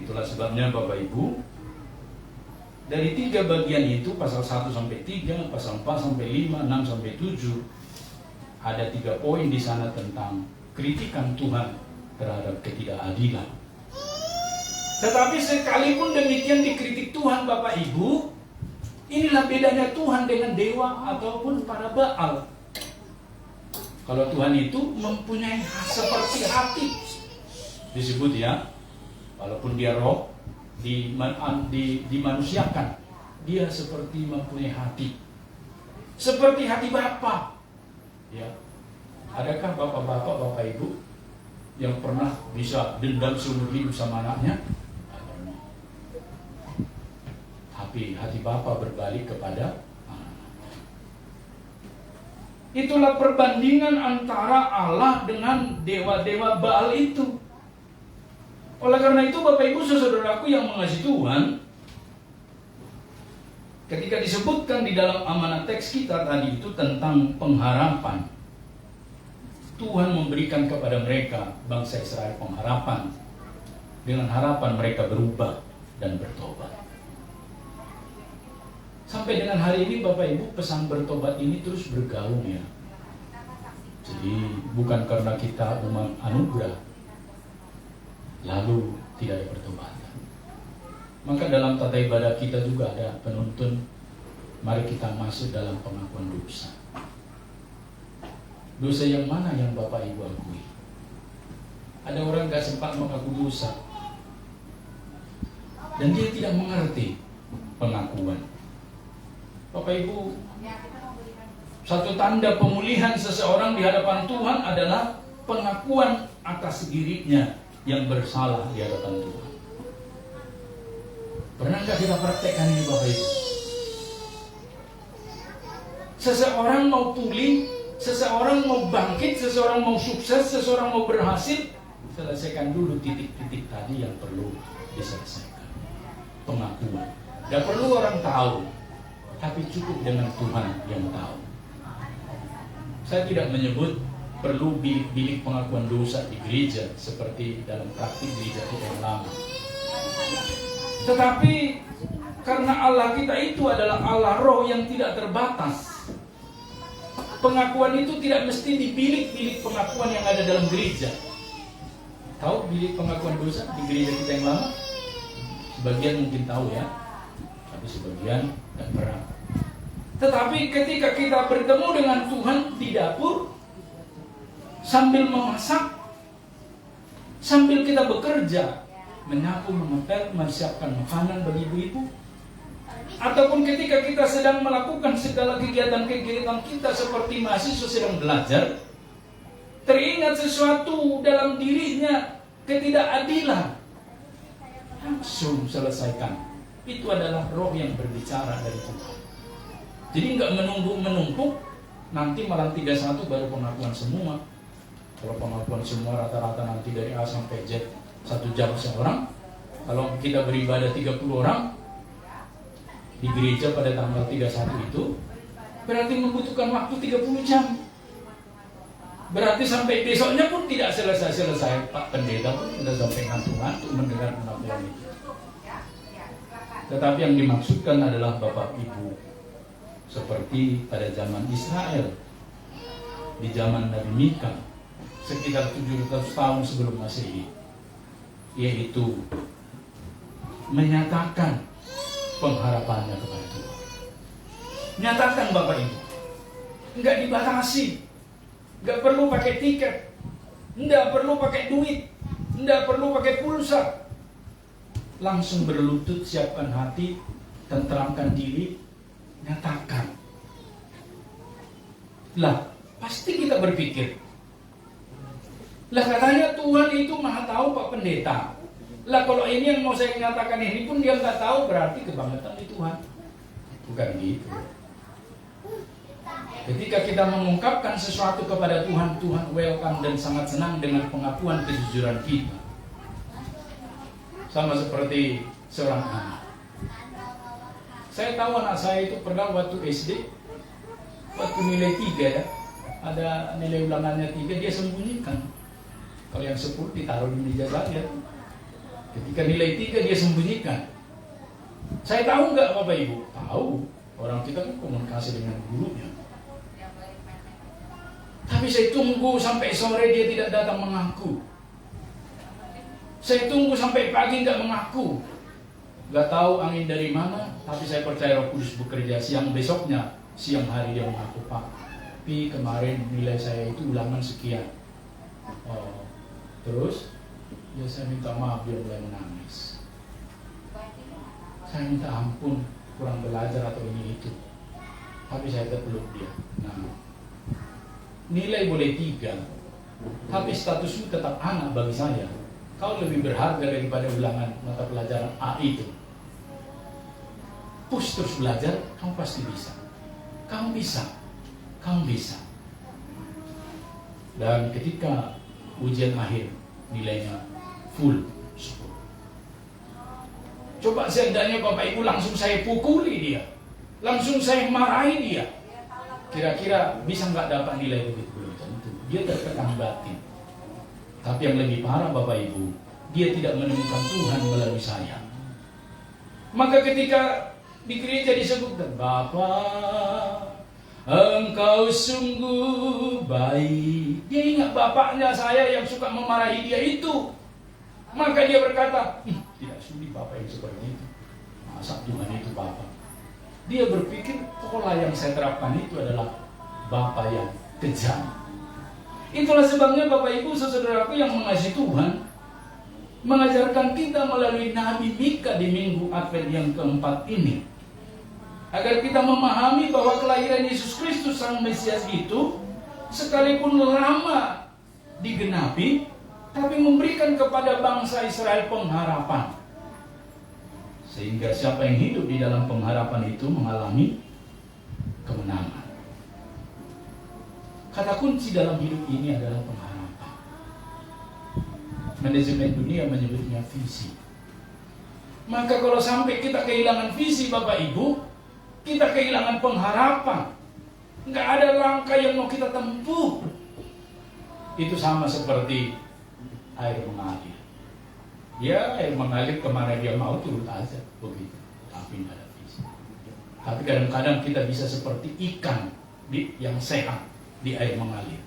Itulah sebabnya Bapak Ibu, dari 3 bagian itu, pasal 1 sampai 3, pasal 4 sampai 5, 6 sampai 7, ada 3 poin di sana tentang kritikan Tuhan terhadap ketidakadilan. Tetapi sekalipun demikian dikritik Tuhan Bapak Ibu, inilah bedanya Tuhan dengan dewa ataupun para Baal. Kalau Tuhan itu mempunyai seperti hati, disebut ya, walaupun dia roh, dimanusiakan, dia seperti mempunyai hati, seperti hati Bapa. Ya, adakah bapak-bapak, Bapak Ibu yang pernah bisa dendam seumur hidup sama anaknya? Tapi hati Bapa berbalik kepada anak. Itulah perbandingan antara Allah dengan dewa-dewa Baal itu. Oleh karena itu Bapak Ibu saudaraku yang mengasihi Tuhan, ketika disebutkan di dalam amanat teks kita tadi itu tentang pengharapan, Tuhan memberikan kepada mereka, bangsa Israel, pengharapan. Dengan harapan mereka berubah dan bertobat. Sampai dengan hari ini Bapak Ibu, pesan bertobat ini terus bergaung ya. Jadi bukan karena kita umat anugerah lalu tidak ada pertobatan. Maka dalam tata ibadah kita juga ada penuntun, mari kita masuk dalam pengakuan dosa. Dosa yang mana yang Bapak Ibu akui? Ada orang gak sempat mengaku dosa, dan dia tidak mengerti pengakuan. Bapak Ibu, satu tanda pemulihan seseorang di hadapan Tuhan adalah pengakuan atas dirinya yang bersalah di hadapan Tuhan. Pernah nggak kita praktekkan ini Bapak Ibu? Seseorang mau pulih, seseorang mau bangkit, seseorang mau sukses, seseorang mau berhasil, selesaikan dulu titik-titik tadi yang perlu diselesaikan. Pengakuan. Tidak perlu orang tahu, tapi cukup dengan Tuhan yang tahu. Saya tidak menyebut perlu bilik-bilik pengakuan dosa di gereja seperti dalam praktik gereja kita yang lama. Tetapi karena Allah kita itu adalah Allah roh yang tidak terbatas, pengakuan itu tidak mesti di bilik-bilik pengakuan yang ada dalam gereja. Tahu bilik pengakuan dosa di gereja kita yang lama? Sebagian mungkin tahu ya, tapi sebagian tidak pernah. Tetapi ketika kita bertemu dengan Tuhan di dapur, sambil memasak, sambil kita bekerja, menyapu, mengepel, menyiapkan makanan bagi ibu-ibu, ataupun ketika kita sedang melakukan segala kegiatan-kegiatan kita seperti mahasiswa sedang belajar, teringat sesuatu dalam dirinya ketidakadilan, langsung selesaikan. Itu adalah roh yang berbicara dari Tuhan. Jadi nggak menumpuk, nanti malam 31 baru pengakuan semua. Kalau pengakuan semua rata-rata nanti dari A sampai Z 1 jam seorang. Kalau kita beribadah 30 orang di gereja pada tanggal 31 itu, berarti membutuhkan waktu 30 jam. Berarti sampai besoknya pun tidak selesai-selesai. Pak Pendeta pun sudah sampai ngantuk-ngantuk mendengar pengakuan itu. Tetapi yang dimaksudkan adalah Bapak Ibu, seperti pada zaman Israel, di zaman Nabi Mika, sekitar 700 tahun sebelum Masehi, yaitu menyatakan pengharapannya kepada Tuhan. Nyatakan Bapak Ibu, nggak dibatasi, nggak perlu pakai tiket, nggak perlu pakai duit, nggak perlu pakai pulsa. Langsung berlutut, siapkan hati, tenteramkan diri, nyatakan. Lah, pasti kita berpikir, lah katanya Tuhan itu maha tahu Pak Pendeta. Lah kalau ini yang mau saya nyatakan ini pun dia nggak tahu, berarti kebangetan di Tuhan. Bukan gitu. Ketika kita mengungkapkan sesuatu kepada Tuhan, Tuhan welcome dan sangat senang dengan pengakuan kejujuran kita. Sama seperti seorang anak. Saya tahu anak saya itu pernah waktu SD, waktu nilai 3 ya, ada nilai ulangannya 3, dia sembunyikan. Kalau yang 10 ditaruh di meja saya. Ketika nilai 3 dia sembunyikan. Saya tahu nggak Bapak Ibu? Tahu. Orang kita kan komunikasi dengan gurunya. Tapi saya tunggu sampai sore dia tidak datang mengaku. Saya tunggu sampai pagi nggak mengaku. Nggak tahu angin dari mana, tapi saya percaya Roh Kudus bekerja. Siang besoknya, siang hari dia mengaku, Pak, tapi kemarin nilai saya itu ulangan sekian. Oh, terus ya saya minta maaf, dia mulai menangis. Saya minta ampun, kurang belajar atau ini itu. Tapi saya tetap peluk dia. Nah, nilai boleh 3, tapi statusmu tetap anak bagi saya. Kau lebih berharga daripada ulangan mata pelajaran A itu. Push terus belajar, kamu pasti bisa. Kamu bisa. Kamu bisa. Dan ketika ujian akhir, nilainya full 10. Coba seandainya Bapak Ibu langsung saya pukuli dia, langsung saya marahi dia, kira-kira bisa nggak dapat nilai begitu? Belum tentu. Dia tertekan batin. Tapi yang lebih parah Bapak Ibu, dia tidak menemukan Tuhan melalui saya. Maka ketika di gereja disebutkan, Bapak, Engkau sungguh baik. Dia ingat bapaknya saya yang suka memarahi dia itu. Maka dia berkata, tidak sudi Bapak yang seperti itu. Masa Tuhan itu Bapak? Dia berpikir pola yang saya terapkan itu adalah Bapak yang kejam. Itulah sebabnya Bapak Ibu saudaraku yang mengasihi Tuhan, mengajarkan kita melalui Nabi Mika di minggu Advent yang keempat ini, agar kita memahami bahwa kelahiran Yesus Kristus Sang Mesias itu sekalipun lama digenapi, tapi memberikan kepada bangsa Israel pengharapan. Sehingga siapa yang hidup di dalam pengharapan itu mengalami kemenangan. Kata kunci dalam hidup ini adalah pengharapan. Manajemen dunia menyebutnya visi. Maka kalau sampai kita kehilangan visi Bapak Ibu, kita kehilangan pengharapan. Nggak ada langkah yang mau kita tempuh. Itu sama seperti air mengalir. Ya, air mengalir kemana dia mau turut aja, begitu. Tapi nggak ada visi. Tapi kadang-kadang kita bisa seperti ikan yang sehat di air mengalir.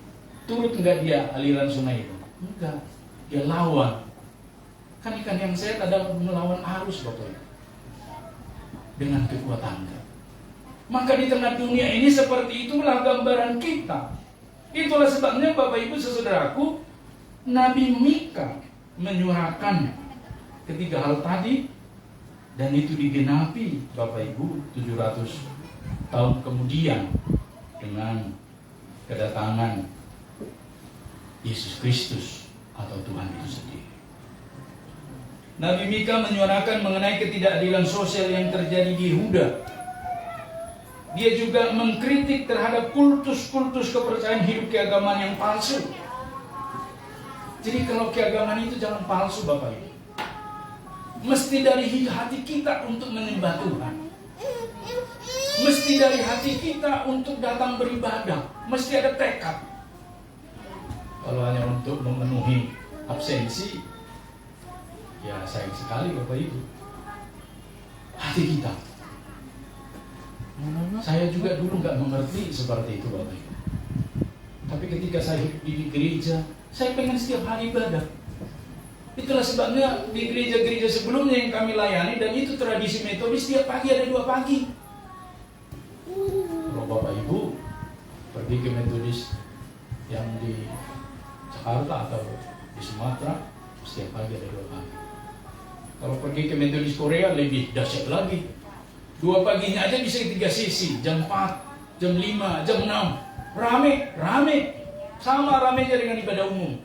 Turut enggak dia aliran sungai itu? Enggak. Dia lawan. Kan ikan yang sehat adalah melawan arus Bapak Ibu. Dengan kekuatannya. Maka di tengah dunia ini seperti itulah gambaran kita. Itulah sebabnya Bapak Ibu saudaraku, Nabi Mika menyuarakan ketiga hal tadi, dan itu digenapi Bapak Ibu 700 tahun kemudian dengan kedatangan Yesus Kristus atau Tuhan itu sendiri. Nabi Mika menyuarakan mengenai ketidakadilan sosial yang terjadi di Yehuda. Dia juga mengkritik terhadap kultus-kultus kepercayaan hidup keagamaan yang palsu. Jadi kalau keagamaan itu jangan palsu Bapak Ibu. Mesti dari hati kita untuk menyembah Tuhan. Mesti dari hati kita untuk datang beribadah. Mesti ada tekad. Kalau hanya untuk memenuhi absensi, ya sayang sekali Bapak Ibu. Hati kita. Saya juga dulu nggak mengerti seperti itu Bapak Ibu. Tapi ketika saya hidup di gereja, saya pengen setiap hari ibadah. Itulah sebabnya di gereja-gereja sebelumnya yang kami layani, dan itu tradisi metodis, setiap pagi ada 2 pagi. Kalau Bapak Ibu pergi ke metodis yang di Jakarta atau di Sumatera, setiap pagi ada 2 pagi. Kalau pergi ke metodis Korea lebih dahsyat lagi. 2 paginya aja bisa 3 sesi, jam 4, jam 5, jam 6. Rame. Sama ramenya dengan ibadah umum.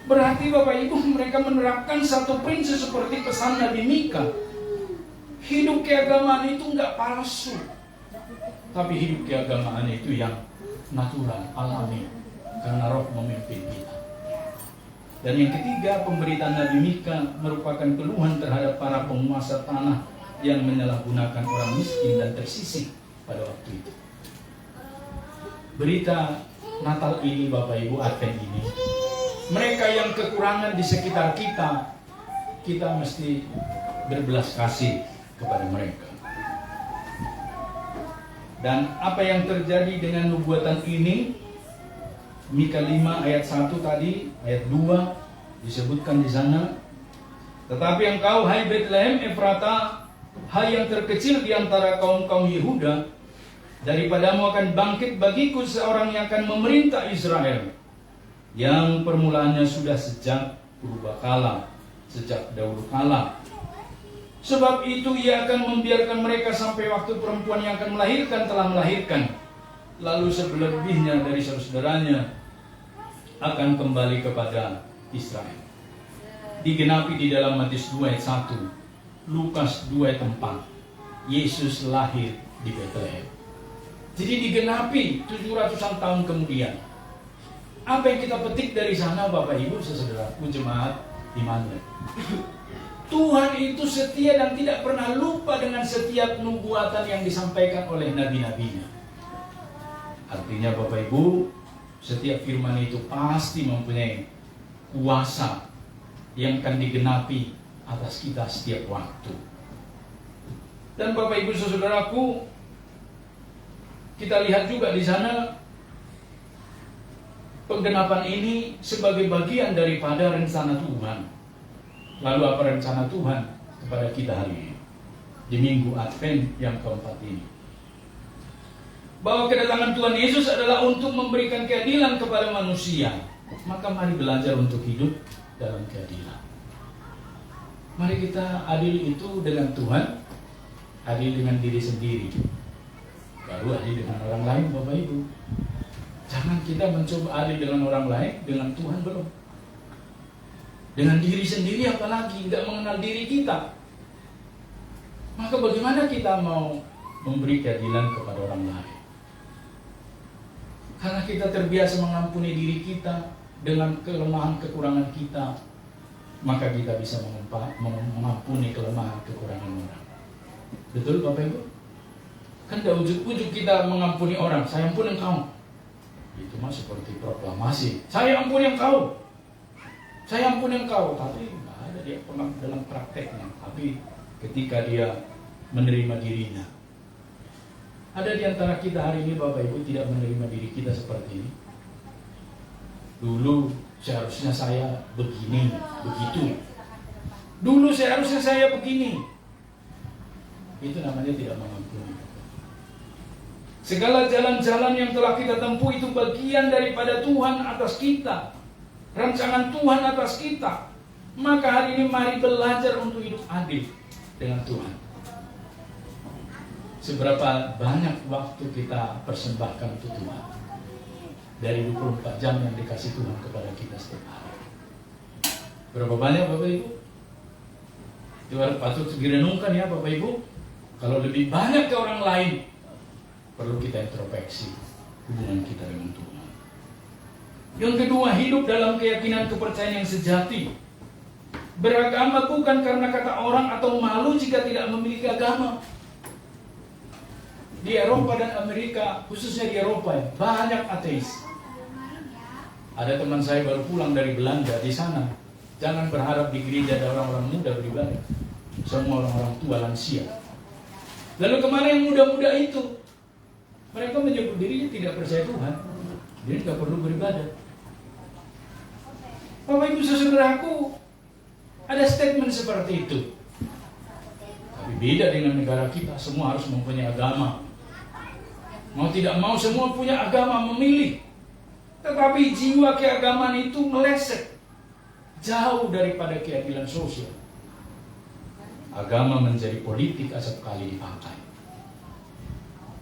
Berarti Bapak Ibu, mereka menerapkan satu prinsip seperti pesan Nabi Mika. Hidup keagamaan itu enggak palsu, tapi hidup keagamaan itu yang natural, alami, karena Roh memimpin kita. Dan yang ketiga, pemberitaan Nabi Mika merupakan keluhan terhadap para penguasa tanah yang menyalahgunakan orang miskin dan tersisih pada waktu itu. Berita Natal ini Bapak Ibu, Advent ini, mereka yang kekurangan di sekitar kita, kita mesti berbelas kasih kepada mereka. Dan apa yang terjadi dengan nubuatan ini, Mika 5 ayat 1 tadi, ayat 2 disebutkan di sana. Tetapi engkau, hai Bethlehem Efrata, hai yang terkecil di antara kaum-kaum Yehuda, daripadamu akan bangkit bagiku seorang yang akan memerintah Israel, yang permulaannya sudah sejak purbakala, sejak dahulu kala. Sebab itu ia akan membiarkan mereka sampai waktu perempuan yang akan melahirkan telah melahirkan. Lalu selebihnya dari saudara-saudaranya akan kembali kepada Israel. Digenapi di dalam Matius 2 ayat 1, Lukas 2 ayat 4, Yesus lahir di Bethlehem. Jadi digenapi 700-an tahun kemudian. Apa yang kita petik dari sana Bapak Ibu saudaraku jemaat Immanuel? Tuhan itu setia dan tidak pernah lupa dengan setiap nubuatan yang disampaikan oleh nabi-nabinya. Artinya Bapak Ibu, setiap firman itu pasti mempunyai kuasa yang akan digenapi atas kita setiap waktu. Dan Bapak Ibu saudaraku, kita lihat juga di sana penggenapan ini sebagai bagian daripada rencana Tuhan. Lalu apa rencana Tuhan kepada kita hari ini di Minggu Advent yang keempat ini? Bahwa kedatangan Tuhan Yesus adalah untuk memberikan keadilan kepada manusia. Maka mari belajar untuk hidup dalam keadilan. Mari kita adil itu dengan Tuhan, adil dengan diri sendiri, baru adil dengan orang lain Bapak Ibu. Jangan kita mencoba adil dengan orang lain, dengan Tuhan belum. Dengan diri sendiri apalagi, tidak mengenal diri kita. Maka bagaimana kita mau memberi keadilan kepada orang lain? Karena kita terbiasa mengampuni diri kita dengan kelemahan kekurangan kita, maka kita bisa mengampuni kelemahan kekurangan orang. Betul Bapak Ibu? Kan tidak ujuk-ujuk kita mengampuni orang, saya ampuni engkau. Itu mah seperti proklamasi, saya ampuni engkau, saya ampuni engkau. Tapi nggak ada dia dalam prakteknya. Tapi ketika dia menerima dirinya. Ada di antara kita hari ini Bapak Ibu tidak menerima diri kita seperti ini. Dulu seharusnya saya begini, begitu. Dulu seharusnya saya begini. Itu namanya tidak mengampuni. Segala jalan-jalan yang telah kita tempuh itu bagian daripada Tuhan atas kita. Rancangan Tuhan atas kita. Maka hari ini mari belajar untuk hidup adil dengan Tuhan. Seberapa banyak waktu kita persembahkan untuk Tuhan dari 24 jam yang dikasih Tuhan kepada kita setiap hari. Berapa banyak Bapak Ibu? Itu patut direnungkan ya Bapak Ibu. Kalau lebih banyak ke orang lain, perlu kita introspeksi hubungan kita dengan Tuhan. Yang kedua, hidup dalam keyakinan kepercayaan yang sejati. Beragama bukan karena kata orang atau malu jika tidak memiliki agama. Di Eropa dan Amerika, khususnya di Eropa, banyak ateis. Ada teman saya baru pulang dari Belanda di sana. Jangan berharap di gereja ada orang-orang muda beribadah. Semua orang-orang tua lansia. Lalu kemana yang muda-muda itu? Mereka menyebut dirinya tidak percaya Tuhan. Dia nggak perlu beribadah. Bapak Ibu saudaraku, ada statement seperti itu. Tapi beda dengan negara kita, semua harus mempunyai agama. Mau tidak mau semua punya agama, memilih. Tetapi jiwa keagamaan itu meleset jauh daripada keadilan sosial. Agama menjadi politik asap kali dipakai.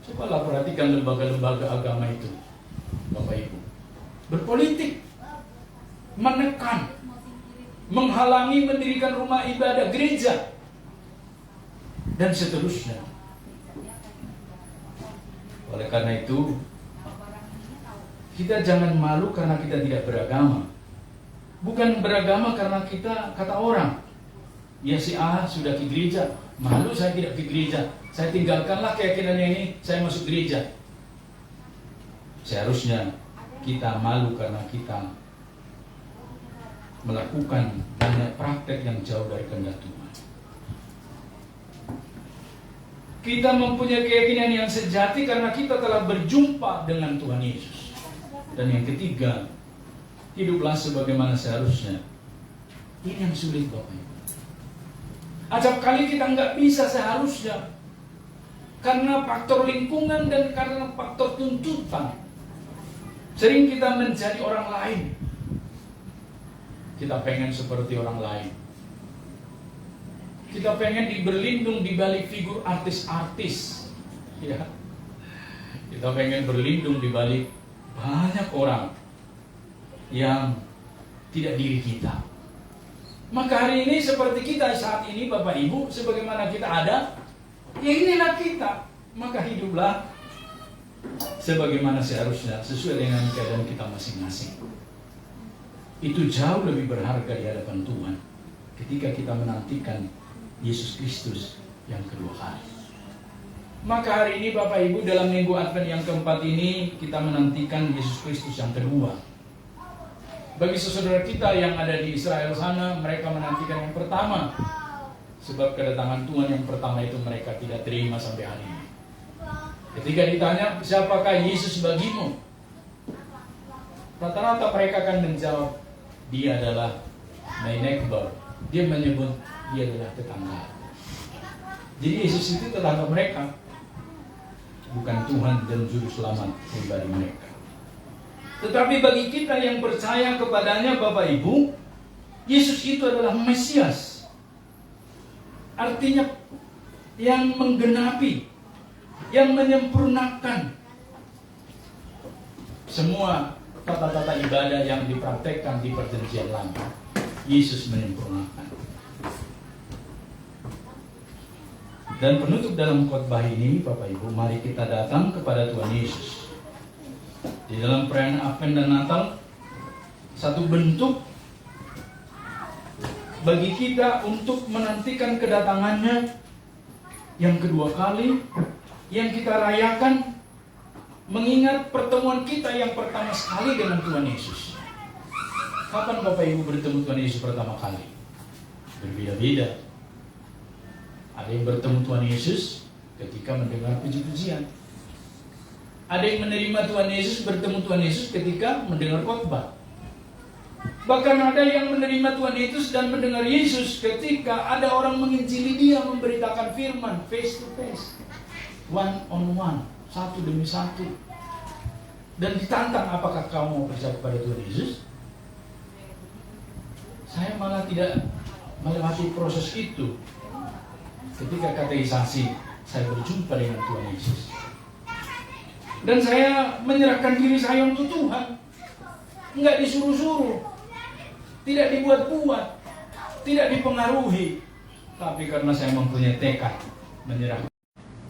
Cobalah perhatikan lembaga-lembaga agama itu, Bapak Ibu. Berpolitik, menekan, menghalangi mendirikan rumah ibadah gereja, dan seterusnya. Oleh karena itu, kita jangan malu karena kita tidak beragama. Bukan beragama karena kita kata orang, ya si A sudah ke gereja, malu saya tidak ke gereja, saya tinggalkanlah keyakinannya ini, saya masuk gereja. Seharusnya kita malu karena kita melakukan banyak praktek yang jauh dari kehendak Tuhan. Kita mempunyai keyakinan yang sejati karena kita telah berjumpa dengan Tuhan Yesus. Dan yang ketiga, hiduplah sebagaimana seharusnya. Ini yang sulit, Bapak Ibu. Acap kali kita nggak bisa seharusnya karena faktor lingkungan dan karena faktor tuntutan. Sering kita menjadi orang lain. Kita pengen seperti orang lain. Kita pengen berlindung di balik figur artis-artis. Ya. Kita pengen berlindung di balik banyak orang yang tidak diri kita. Maka hari ini seperti kita saat ini Bapak Ibu, sebagaimana kita ada, ya inilah kita. Maka hiduplah sebagaimana seharusnya, sesuai dengan keadaan kita masing-masing. Itu jauh lebih berharga di hadapan Tuhan ketika kita menantikan Yesus Kristus yang kedua kali. Maka hari ini Bapak Ibu, dalam minggu Advent yang keempat ini kita menantikan Yesus Kristus yang kedua. Bagi saudara kita yang ada di Israel sana, mereka menantikan yang pertama. Sebab kedatangan Tuhan yang pertama itu mereka tidak terima sampai hari ini. Ketika ditanya, siapakah Yesus bagimu? Rata-rata mereka akan menjawab, dia adalah my neighbor. Dia menyebut dia adalah tetangga. Jadi Yesus itu tetangga mereka, bukan Tuhan dan Juru Selamat pribadi mereka. Tetapi bagi kita yang percaya kepadanya Bapak Ibu, Yesus itu adalah Mesias. Artinya yang menggenapi, yang menyempurnakan semua tata-tata ibadah yang dipraktekkan di perjanjian lama. Yesus menyempurnakan. Dan penutup dalam khotbah ini Bapak Ibu, mari kita datang kepada Tuhan Yesus. Di dalam perayaan Advent dan Natal, satu bentuk bagi kita untuk menantikan kedatangannya yang kedua kali, yang kita rayakan, mengingat pertemuan kita yang pertama sekali dengan Tuhan Yesus. Kapan Bapak Ibu bertemu Tuhan Yesus pertama kali? Berbeda-beda. Ada yang bertemu Tuhan Yesus ketika mendengar puji-pujian. Ada yang menerima Tuhan Yesus, bertemu Tuhan Yesus ketika mendengar khotbah. Bahkan ada yang menerima Tuhan Yesus dan mendengar Yesus ketika ada orang menginjili dia, memberitakan firman face to face, one on one, satu demi satu. Dan ditantang, apakah kamu mau percaya kepada Tuhan Yesus? Saya malah tidak melewati proses itu. Ketika kateisasi, saya berjumpa dengan Tuhan Yesus. Dan saya menyerahkan diri saya untuk Tuhan. Enggak disuruh-suruh, tidak dibuat-buat, tidak dipengaruhi. Tapi karena saya mempunyai tekad menyerahkan.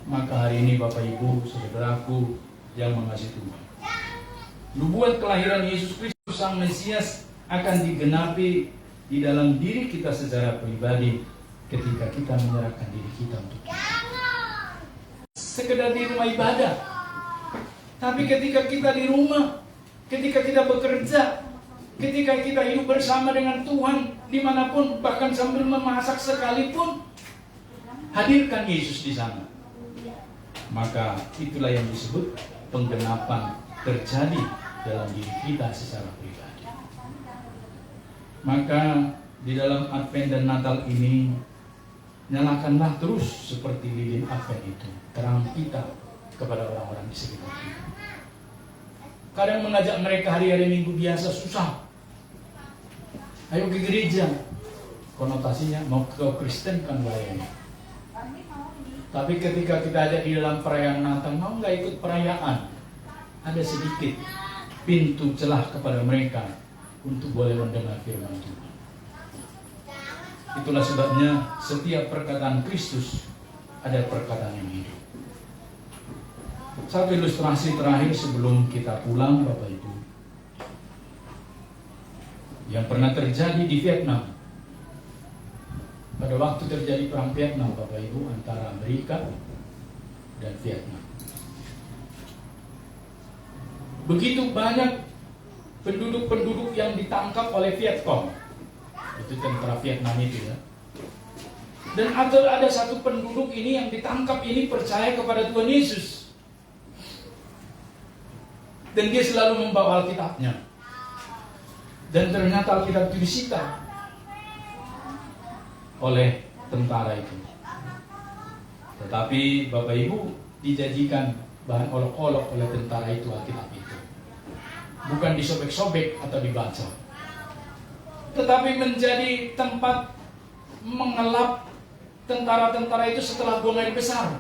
Maka hari ini Bapak Ibu, saudaraku yang mengasihi Tuhan, nubuat kelahiran Yesus Kristus Sang Mesias akan digenapi di dalam diri kita secara pribadi ketika kita menyerahkan diri kita untuk Tuhan. Sekedar di rumah ibadah, tapi ketika kita di rumah, ketika kita bekerja, Ketika kita hidup bersama dengan Tuhan, dimanapun, bahkan sambil memasak sekalipun, hadirkan Yesus di sana. Maka itulah yang disebut penggenapan terjadi dalam diri kita secara pribadi. Maka di dalam Advent dan Natal ini, nyalakanlah terus seperti lilin Advent itu, terang kita kepada orang-orang di sekitar kita. Kadang mengajak mereka hari-hari Minggu biasa susah. Ayo ke gereja, konotasinya mau ke Kristen kan bahayanya. Tapi ketika kita ajak di dalam perayaan Natal, mau nggak ikut perayaan? Ada sedikit pintu celah kepada mereka untuk boleh mendengar firman Tuhan. Itulah sebabnya setiap perkataan Kristus ada perkataan yang hidup. Satu ilustrasi terakhir sebelum kita pulang, Bapak Ibu, yang pernah terjadi di Vietnam. Pada waktu terjadi perang Vietnam, Bapak Ibu, antara Amerika dan Vietnam, begitu banyak penduduk-penduduk yang ditangkap oleh Vietcong. Itu tentara Vietnam itu ya. Dan ada satu penduduk ini yang ditangkap ini percaya kepada Tuhan Yesus. Dan dia selalu membawa Alkitabnya. Dan ternyata Alkitab itu disita oleh tentara itu. Tetapi Bapak Ibu, dijanjikan bahan olok-olok oleh tentara itu Alkitab itu. Bukan disobek-sobek atau dibaca, tetapi menjadi tempat mengelap tentara-tentara itu setelah buang air besar.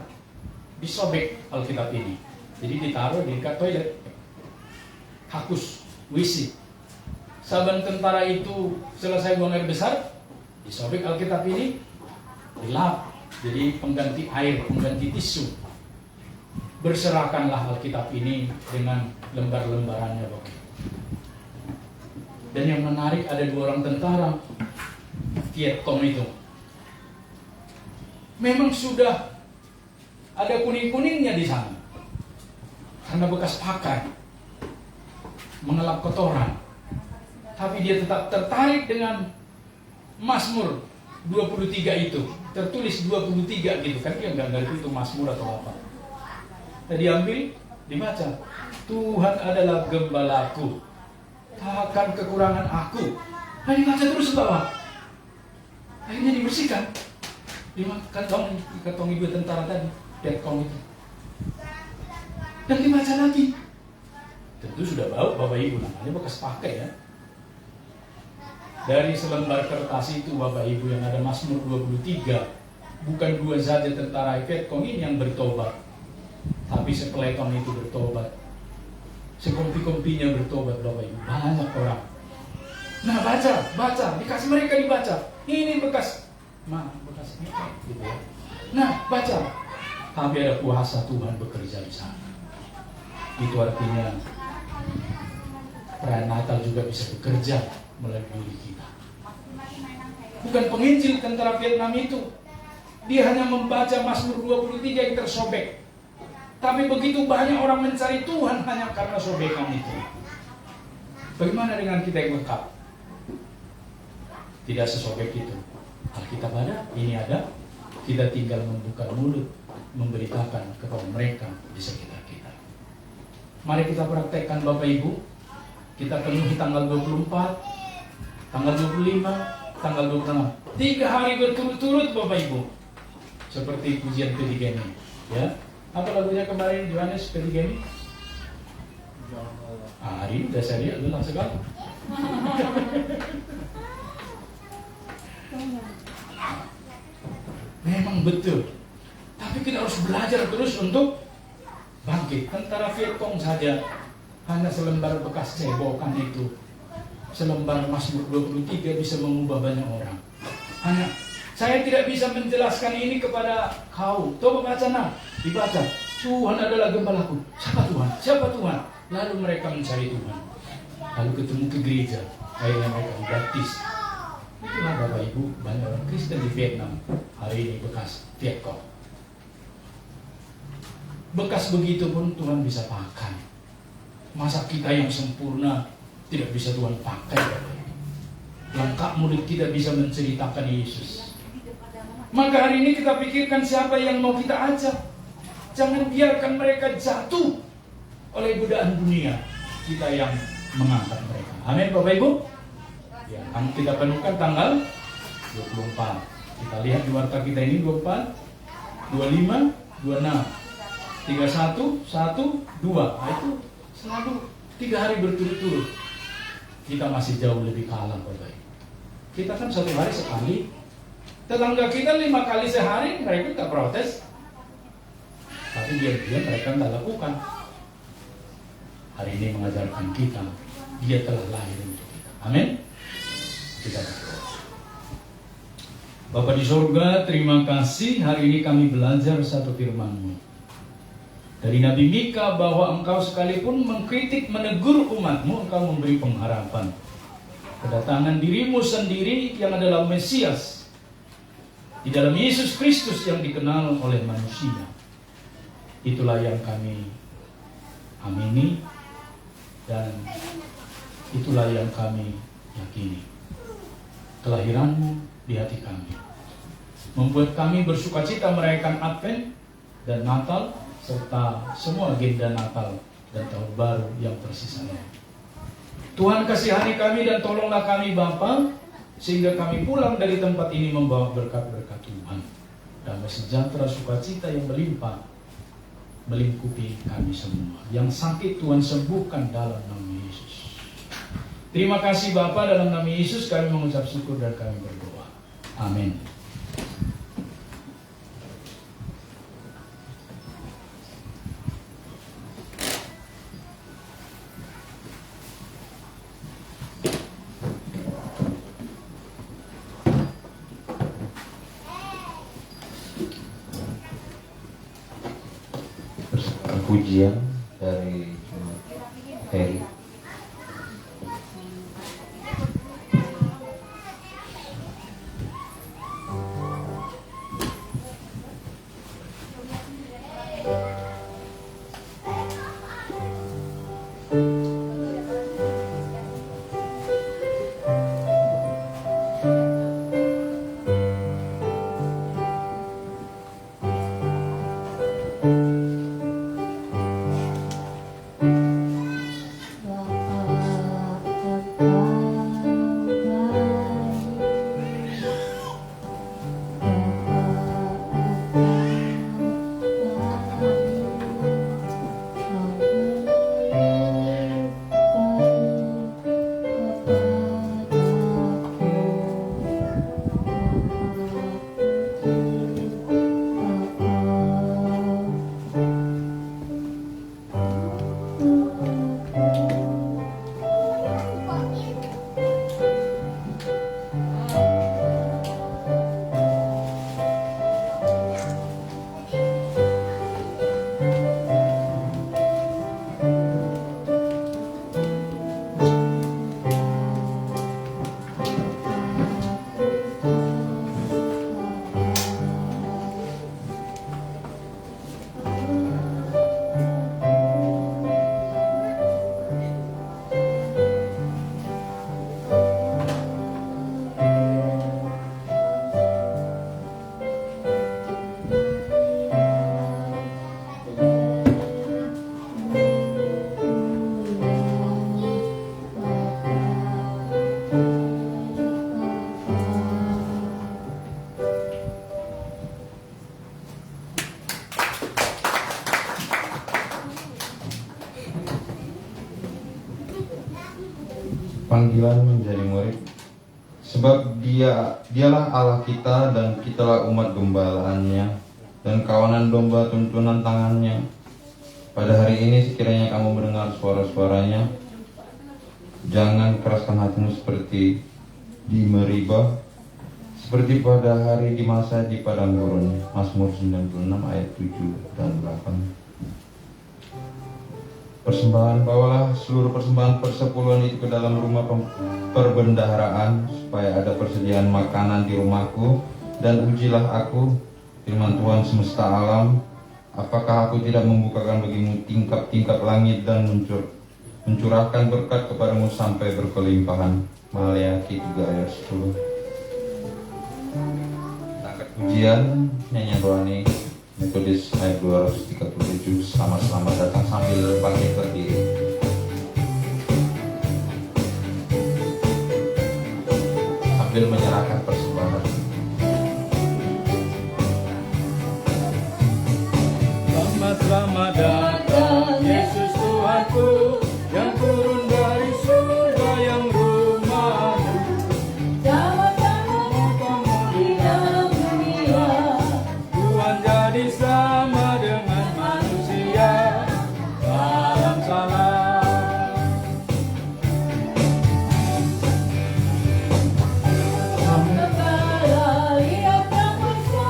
Disobek Alkitab ini. Jadi ditaruh di dekat toilet. Hakus, WC. Saban tentara itu selesai buang air besar, disobek Alkitab ini, dilap, jadi pengganti air, pengganti tisu. Berserakanlah Alkitab ini dengan lembar-lembarannya, Bapak. Dan yang menarik, ada 2 orang tentara Vietcong itu. Memang sudah ada kuning-kuningnya di sana, karena bekas pakai, mengelap kotoran. Tapi dia tetap tertarik dengan Mazmur 23 itu. Tertulis 23 gitu kan, dia nggak ngerti itu Mazmur atau apa. Nah, diambil, dibaca. Tuhan adalah gembalaku, takkan kekurangan aku. Nah, dibaca terus ke bawah. Akhirnya dibersihkan. Dikantongi 2 tentara tadi, Vietcong itu. Dan dibaca lagi. Tentu sudah bau, Bapak Ibu, namanya bekas pakai ya. Dari selembar kertas itu, Bapak Ibu, yang ada Mazmur 23, bukan 2 saja tentara Vietcong ini yang bertobat, tapi sepeleton itu bertobat, sekompi-kompinya bertobat, Bapak Ibu, banyak orang. Nah, baca, dikasih mereka dibaca. Ini bekas gitu ya. Nah, baca. Tapi ada kuasa Tuhan bekerja di sana. Itu artinya perayaan Natal juga bisa bekerja melalui diri kita. Bukan penginjil tentara Vietnam itu, dia hanya membaca Mazmur 23 yang tersobek. Tapi begitu banyak orang mencari Tuhan hanya karena sobekan itu. Bagaimana dengan kita yang lengkap? Tidak sesobek itu. Alkitab ada, ini ada. Kita tinggal membuka mulut, memberitakan kepada mereka di sekitar kita. Mari kita praktekkan, Bapak Ibu. Kita penuhi tanggal 24, tanggal 25, tanggal 26. 3 hari berturut-turut, Bapak Ibu. Seperti pujian ketiga ini. Ya. Apa lagunya kemarin, Yohanes ketiga ini? Hari ini udah saya lihat, lelah sekali. Memang betul. Tapi kita harus belajar terus untuk bangkit. Tentara Vietcong saja hanya selembar bekas cebokan itu, selembar Mazmur 23 bisa mengubah banyak orang. Hanya saya tidak bisa menjelaskan ini kepada kau. Coba baca, dibaca. Tuhan adalah gembalaku. Siapa Tuhan? Siapa Tuhan? Lalu mereka mencari Tuhan. Lalu ketemu ke gereja. Akhirnya mereka dibaptis. Itulah Bapak Ibu, banyak orang Kristen di Vietnam hari ini bekas Vietcong. Bekas begitu pun Tuhan bisa pakai. Masa kita yang sempurna tidak bisa Tuhan pakai. Lengkap murid kita bisa menceritakan Yesus. Maka hari ini kita pikirkan siapa yang mau kita ajak. Jangan biarkan mereka jatuh oleh godaan dunia. Kita yang mengangkat mereka. Amin Bapak Ibu. Ya, kita penuhkan tanggal 24. Kita lihat di warta kita ini 24, 25, 26, 31, 1, 2. Nah, itu selalu 3 hari berturut-turut. Kita masih jauh lebih kalah Bapak Ibu. Kita kan 1 hari sekali. Tetangga kita 5 kali sehari, mereka tak protes. Tapi dia mereka tak lakukan. Hari ini mengajarkan kita, dia telah lahir untuk kita. Amin. Kita berdoa. Bapa di surga, terima kasih hari ini kami belajar satu firman-Mu. Dari Nabi Mika bahwa Engkau sekalipun mengkritik, menegur umat-Mu, Engkau memberi pengharapan. Kedatangan diri-Mu sendiri yang adalah Mesias di dalam Yesus Kristus yang dikenal oleh manusia. Itulah yang kami amini dan itulah yang kami yakini. Kelahiran-Mu di hati kami membuat kami bersukacita merayakan Advent dan Natal serta semua agenda Natal dan Tahun Baru yang tersisa. Tuhan kasihani kami dan tolonglah kami Bapa, sehingga kami pulang dari tempat ini membawa berkat-berkat Tuhan. Damai sejahtera sukacita yang melimpah melingkupi kami semua. Yang sakit Tuhan sembuhkan dalam nama Yesus. Terima kasih Bapa, dalam nama Yesus kami mengucap syukur dan kami berdoa. Amin. Pujian dari Heri. Panggilan menjadi murid, sebab dialah Allah kita dan kitalah umat gembalaannya dan kawanan domba tuntunan tangannya. Pada hari ini sekiranya kamu mendengar suara-suaranya, jangan keraskan hatimu seperti di Meribah, seperti pada hari di masa di padang gurun. Mazmur 96 ayat 7 dan 8. Persembahan, bawalah seluruh persembahan persepuluhan itu ke dalam rumah perbendaharaan, supaya ada persediaan makanan di rumahku, dan ujilah aku, firman Tuhan semesta alam, apakah aku tidak membukakan bagimu tingkap-tingkap langit dan mencurahkan berkat kepadamu sampai berkelimpahan. Maleakhi 3 ayat 10. Kita angkat pujian nyanyian rohani Metodis ayat 237, sama-sama datang sambil bangkit berdiri. Sambil menyerahkan persembahan. Selamat datang Yesus Tuhanku, yang turun dari surga yang rumahmu. Sama-sama kamu di dalam dunia. Tuhan jadi sama dengan manusia. Salam salam. Kepala lihat bangsa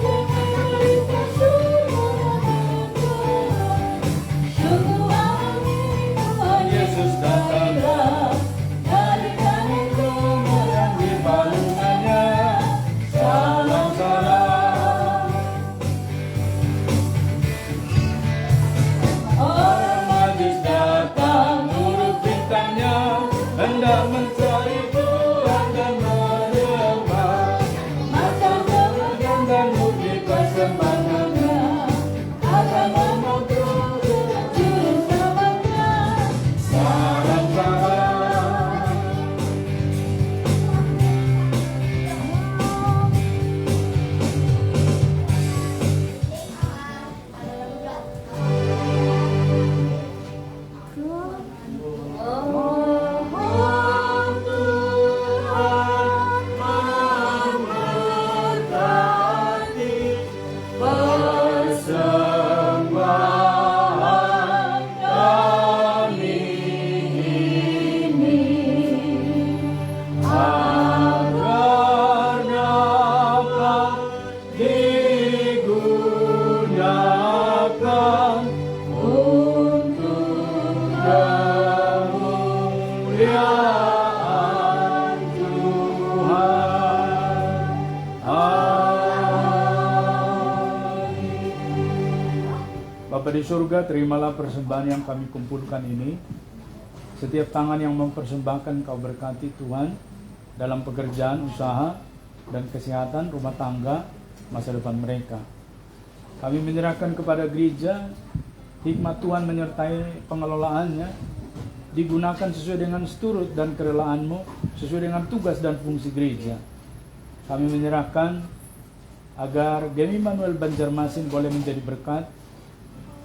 dengan berita syukur dan turun. Syukur amin Tuhan Yesus datang, berikan itu yang di palungannya. Salam salam. orang Majus datang, nurut bintangnya, hendak mencari Tuhan dan menyembah. mata kemudian Dan murni persembahannya, akan memukul juru selamatnya. salam salam. Persembahan kami ini agar dapat digunakan untuk kemuliaan Tuhan. Amin. Bapa di surga, terimalah persembahan yang kami kumpulkan ini. Setiap tangan yang mempersembahkan Kau berkati Tuhan, dalam pekerjaan, usaha, dan kesehatan, rumah tangga, masa depan mereka. Kami menyerahkan kepada gereja, hikmat Tuhan menyertai pengelolaannya, digunakan sesuai dengan seturut dan kerelaan-Mu, sesuai dengan tugas dan fungsi gereja. Kami menyerahkan agar GEM Immanuel Banjarmasin boleh menjadi berkat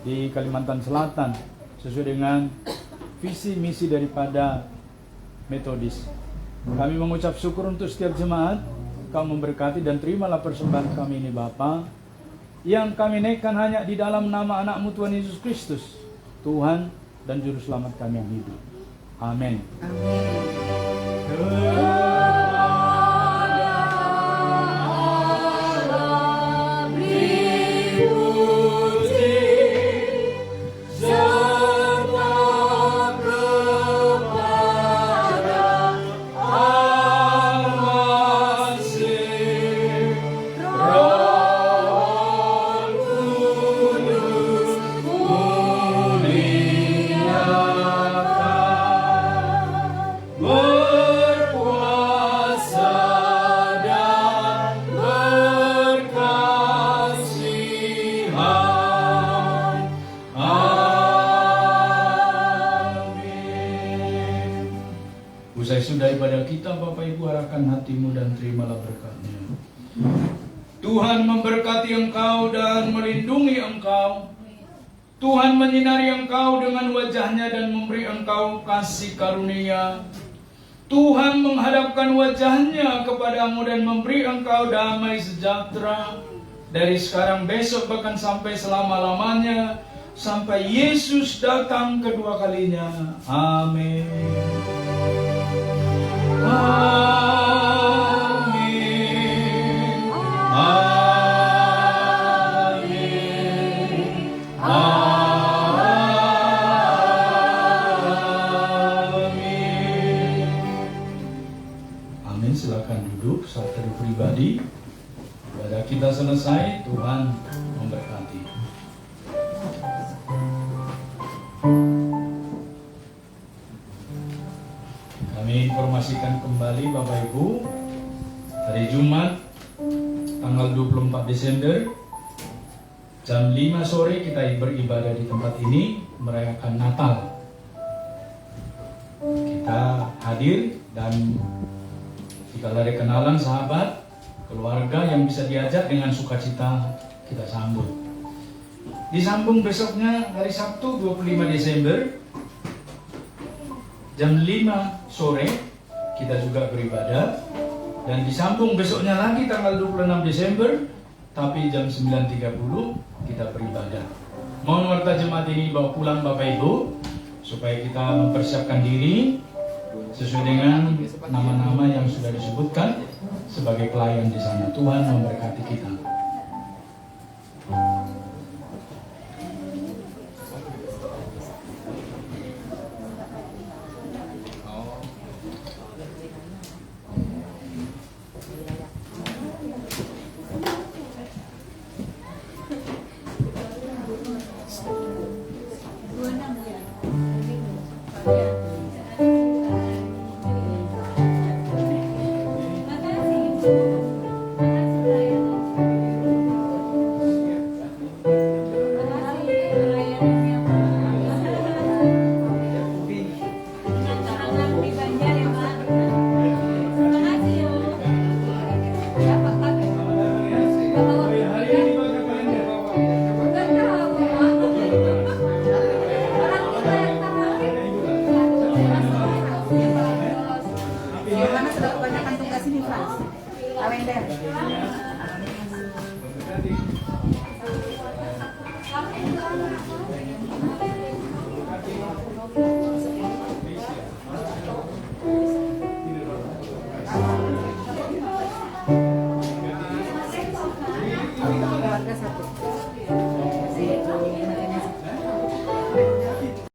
di Kalimantan Selatan, sesuai dengan visi misi daripada Metodis. Kami mengucap syukur untuk setiap jemaat. Kau memberkati dan terimalah persembahan kami ini Bapa, yang kami naikkan hanya di dalam nama anak-Mu Tuhan Yesus Kristus, Tuhan dan Juru Selamat kami yang hidup. Amin. Berkuasa dan berkasihan. Amin. Usai sudah ibadah kita, Bapak Ibu, arahkan hatimu dan terimalah berkatnya. Tuhan memberkati engkau dan melindungi engkau. Tuhan menyinari engkau dengan wajahnya dan memberi engkau kasih karunia. Tuhan menghadapkan wajahnya kepadamu dan memberi engkau damai sejahtera dari sekarang, besok, bahkan sampai selama-lamanya, sampai Yesus datang kedua kalinya. Amin. Amin. Amin. Amin. Amin. Silakan duduk secara pribadi. Ibadah kita selesai. Tuhan memberkati. informasikan kembali Bapak Ibu, hari Jumat tanggal 24 Desember jam 5 sore kita beribadah di tempat ini merayakan Natal. Kita hadir dan jika ada kenalan sahabat, keluarga yang bisa diajak dengan sukacita kita sambut. Disambung besoknya hari Sabtu 25 Desember jam 5 sore kita juga beribadah, dan disambung besoknya lagi tanggal 26 Desember tapi jam 9.30 kita beribadah. Mohon warta jemaat ini bawa pulang Bapak Ibu supaya kita mempersiapkan diri sesuai dengan nama-nama yang sudah disebutkan sebagai pelayan di sana. Tuhan memberkati kita. Karena sudah kebanyakan tugas ini, Pak. Kalender. Terima kasih.